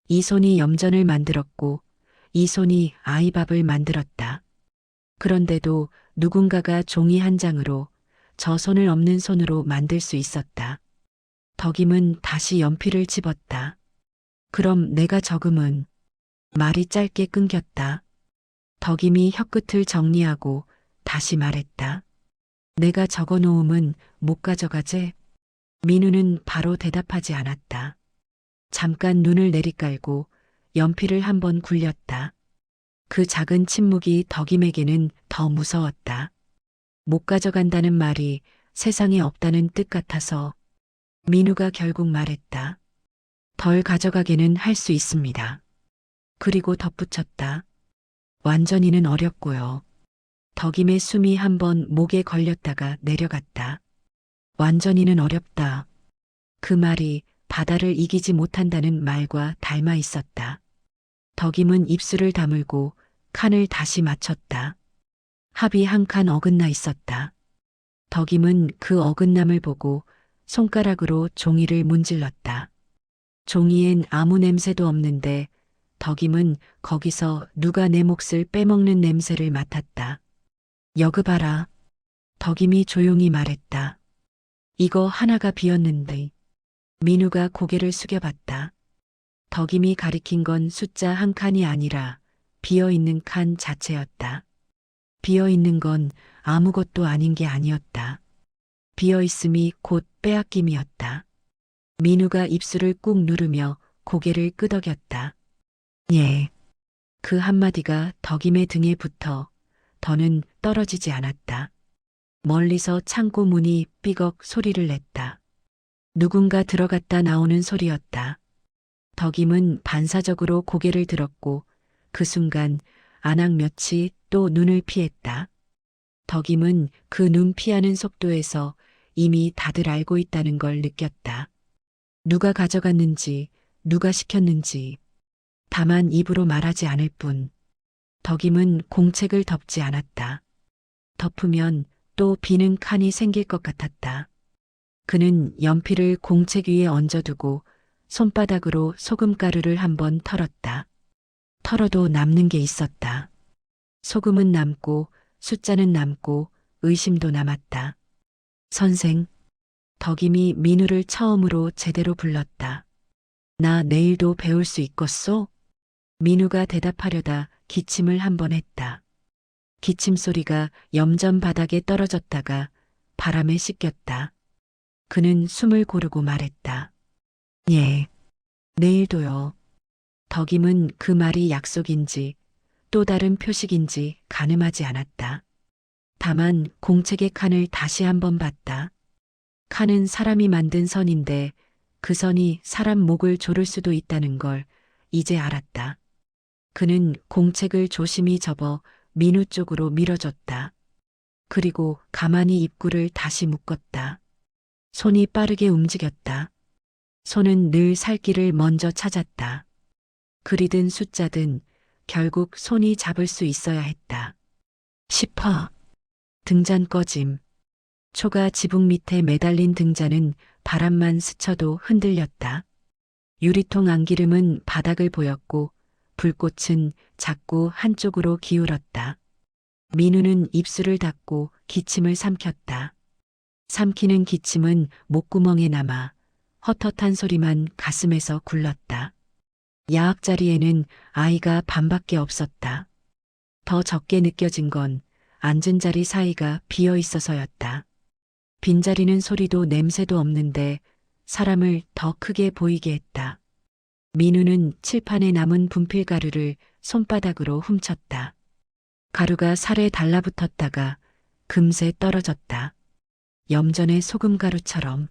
이 손이 염전을 만들었고 이 손이 아이밥을 만들었다. 그런데도 누군가가 종이 한 장으로 저 손을 없는 손으로 만들 수 있었다. 덕임은 다시 연필을 집었다. 그럼 내가 적음은. 말이 짧게 끊겼다. 덕임이 혀끝을 정리하고 다시 말했다. 내가 적어놓음은 못 가져가제? 민우는 바로 대답하지 않았다. 잠깐 눈을 내리깔고 연필을 한번 굴렸다. 그 작은 침묵이 덕임에게는 더 무서웠다. 못 가져간다는 말이 세상에 없다는 뜻 같아서 민우가 결국 말했다. 덜 가져가게는 할 수 있습니다. 그리고 덧붙였다. 완전히는 어렵고요. 덕임의 숨이 한 번 목에 걸렸다가 내려갔다. 완전히는 어렵다. 그 말이 바다를 이기지 못한다는 말과 닮아 있었다. 덕임은 입술을 다물고 칸을 다시 맞췄다. 합이 한 칸 어긋나 있었다. 덕임은 그 어긋남을 보고 손가락으로 종이를 문질렀다. 종이엔 아무 냄새도 없는데 덕임은 거기서 누가 내 몫을 빼먹는 냄새를 맡았다. 여급하라. 덕임이 조용히 말했다. 이거 하나가 비었는데. 민우가 고개를 숙여봤다. 덕임이 가리킨 건 숫자 한 칸이 아니라 비어있는 칸 자체였다. 비어있는 건 아무것도 아닌 게 아니었다. 비어있음이 곧 빼앗김이었다. 민우가 입술을 꾹 누르며 고개를 끄덕였다. 예. 그 한마디가 덕임의 등에 붙어 더는 떨어지지 않았다. 멀리서 창고 문이 삐걱 소리를 냈다. 누군가 들어갔다 나오는 소리였다. 덕임은 반사적으로 고개를 들었고 그 순간 안악몇이 또 눈을 피했다. 덕임은 그 눈 피하는 속도에서 이미 다들 알고 있다는 걸 느꼈다. 누가 가져갔는지, 누가 시켰는지, 다만 입으로 말하지 않을 뿐. 덕임은 공책을 덮지 않았다. 덮으면 또 비는 칸이 생길 것 같았다. 그는 연필을 공책 위에 얹어두고 손바닥으로 소금가루를 한번 털었다. 털어도 남는 게 있었다. 소금은 남고 숫자는 남고 의심도 남았다. 선생, 덕임이 민우를 처음으로 제대로 불렀다. 나 내일도 배울 수 있겠소? 민우가 대답하려다 기침을 한번 했다. 기침 소리가 염전 바닥에 떨어졌다가 바람에 씻겼다. 그는 숨을 고르고 말했다. 예, 내일도요. 덕임은 그 말이 약속인지 또 다른 표식인지 가늠하지 않았다. 다만 공책의 칸을 다시 한번 봤다. 칸은 사람이 만든 선인데 그 선이 사람 목을 조를 수도 있다는 걸 이제 알았다. 그는 공책을 조심히 접어 민우 쪽으로 밀어줬다. 그리고 가만히 입구를 다시 묶었다. 손이 빠르게 움직였다. 손은 늘 살 길을 먼저 찾았다. 글이든 숫자든 결국 손이 잡을 수 있어야 했다. 10화 등잔 꺼짐. 초가 지붕 밑에 매달린 등잔은 바람만 스쳐도 흔들렸다. 유리통 안기름은 바닥을 보였고 불꽃은 자꾸 한쪽으로 기울었다. 민우는 입술을 닫고 기침을 삼켰다. 삼키는 기침은 목구멍에 남아 헛헛한 소리만 가슴에서 굴렀다. 야학자리에는 아이가 반밖에 없었다. 더 적게 느껴진 건 앉은 자리 사이가 비어 있어서였다. 빈자리는 소리도 냄새도 없는데 사람을 더 크게 보이게 했다. 민우는 칠판에 남은 분필가루를 손바닥으로 훔쳤다. 가루가 살에 달라붙었다가 금세 떨어졌다. 염전의 소금가루처럼.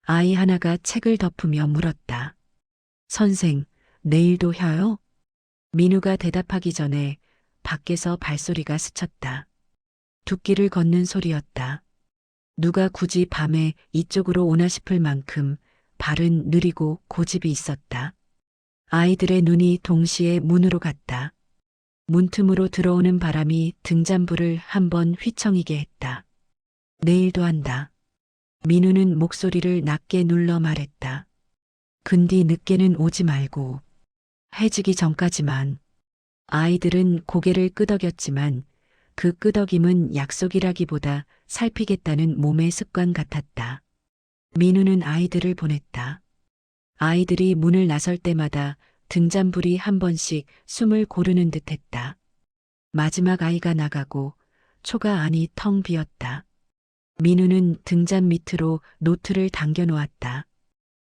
아이 하나가 책을 덮으며 물었다. 선생, 내일도 혀요? 민우가 대답하기 전에 밖에서 발소리가 스쳤다. 둑길을 걷는 소리였다. 누가 굳이 밤에 이쪽으로 오나 싶을 만큼 발은 느리고 고집이 있었다. 아이들의 눈이 동시에 문으로 갔다. 문틈으로 들어오는 바람이 등잔불을 한번 휘청이게 했다. 내일도 한다. 민우는 목소리를 낮게 눌러 말했다. 근디 늦게는 오지 말고. 해지기 전까지만. 아이들은 고개를 끄덕였지만 그 끄덕임은 약속이라기보다 살피겠다는 몸의 습관 같았다. 민우는 아이들을 보냈다. 아이들이 문을 나설 때마다 등잔불이 한 번씩 숨을 고르는 듯 했다. 마지막 아이가 나가고 초가 안이 텅 비었다. 민우는 등잔 밑으로 노트를 당겨 놓았다.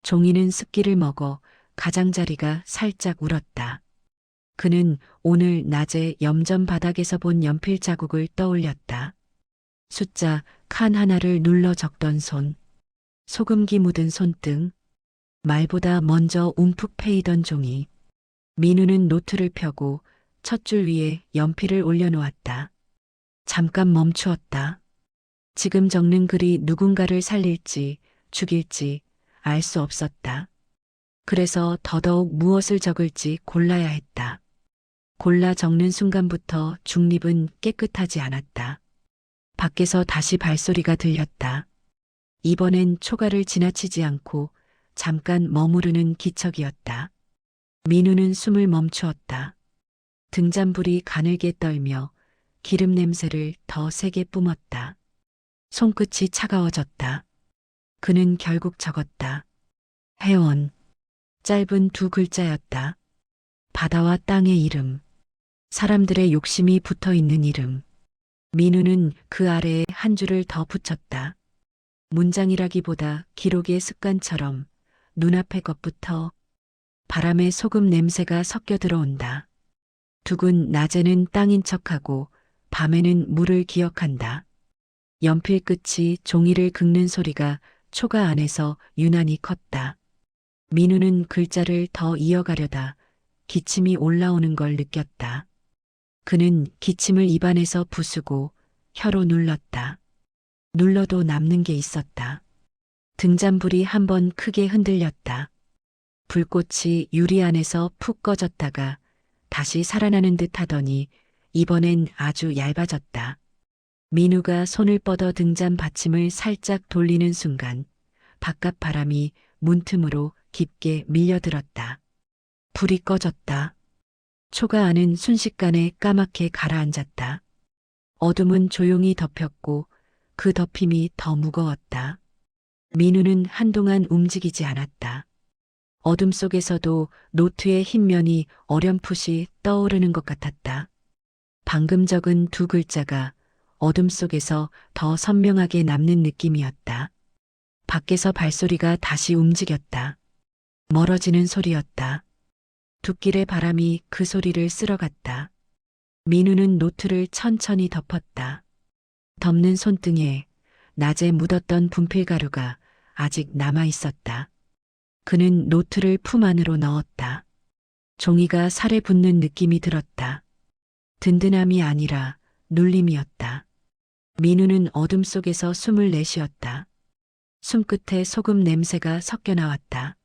종이는 습기를 먹어 가장자리가 살짝 울었다. 그는 오늘 낮에 염전 바닥에서 본 연필 자국을 떠올렸다. 숫자 칸 하나를 눌러 적던 손, 소금기 묻은 손등, 말보다 먼저 움푹 패이던 종이. 민우는 노트를 펴고 첫 줄 위에 연필을 올려놓았다. 잠깐 멈추었다. 지금 적는 글이 누군가를 살릴지 죽일지 알 수 없었다. 그래서 더더욱 무엇을 적을지 골라야 했다. 골라 적는 순간부터 중립은 깨끗하지 않았다. 밖에서 다시 발소리가 들렸다. 이번엔 초가를 지나치지 않고 잠깐 머무르는 기척이었다. 민우는 숨을 멈추었다. 등잔불이 가늘게 떨며 기름 냄새를 더 세게 뿜었다. 손끝이 차가워졌다. 그는 결국 적었다. 회원. 짧은 두 글자였다. 바다와 땅의 이름. 사람들의 욕심이 붙어 있는 이름. 민우는 그 아래에 한 줄을 더 붙였다. 문장이라기보다 기록의 습관처럼 눈앞의 것부터 바람에 소금 냄새가 섞여 들어온다. 두근 낮에는 땅인 척하고 밤에는 물을 기억한다. 연필 끝이 종이를 긁는 소리가 초가 안에서 유난히 컸다. 민우는 글자를 더 이어가려다 기침이 올라오는 걸 느꼈다. 그는 기침을 입안에서 부수고 혀로 눌렀다. 눌러도 남는 게 있었다. 등잔불이 한번 크게 흔들렸다. 불꽃이 유리 안에서 푹 꺼졌다가 다시 살아나는 듯 하더니 이번엔 아주 얇아졌다. 민우가 손을 뻗어 등잔 받침을 살짝 돌리는 순간 바깥 바람이 문틈으로 깊게 밀려들었다. 불이 꺼졌다. 초가 안은 순식간에 까맣게 가라앉았다. 어둠은 조용히 덮였고 그 덮임이 더 무거웠다. 민우는 한동안 움직이지 않았다. 어둠 속에서도 노트의 흰 면이 어렴풋이 떠오르는 것 같았다. 방금 적은 두 글자가 어둠 속에서 더 선명하게 남는 느낌이었다. 밖에서 발소리가 다시 움직였다. 멀어지는 소리였다. 둑길의 바람이 그 소리를 쓸어갔다. 민우는 노트를 천천히 덮었다. 덮는 손등에 낮에 묻었던 분필가루가 아직 남아 있었다. 그는 노트를 품 안으로 넣었다. 종이가 살에 붙는 느낌이 들었다. 든든함이 아니라 눌림이었다. 민우는 어둠 속에서 숨을 내쉬었다. 숨끝에 소금 냄새가 섞여 나왔다.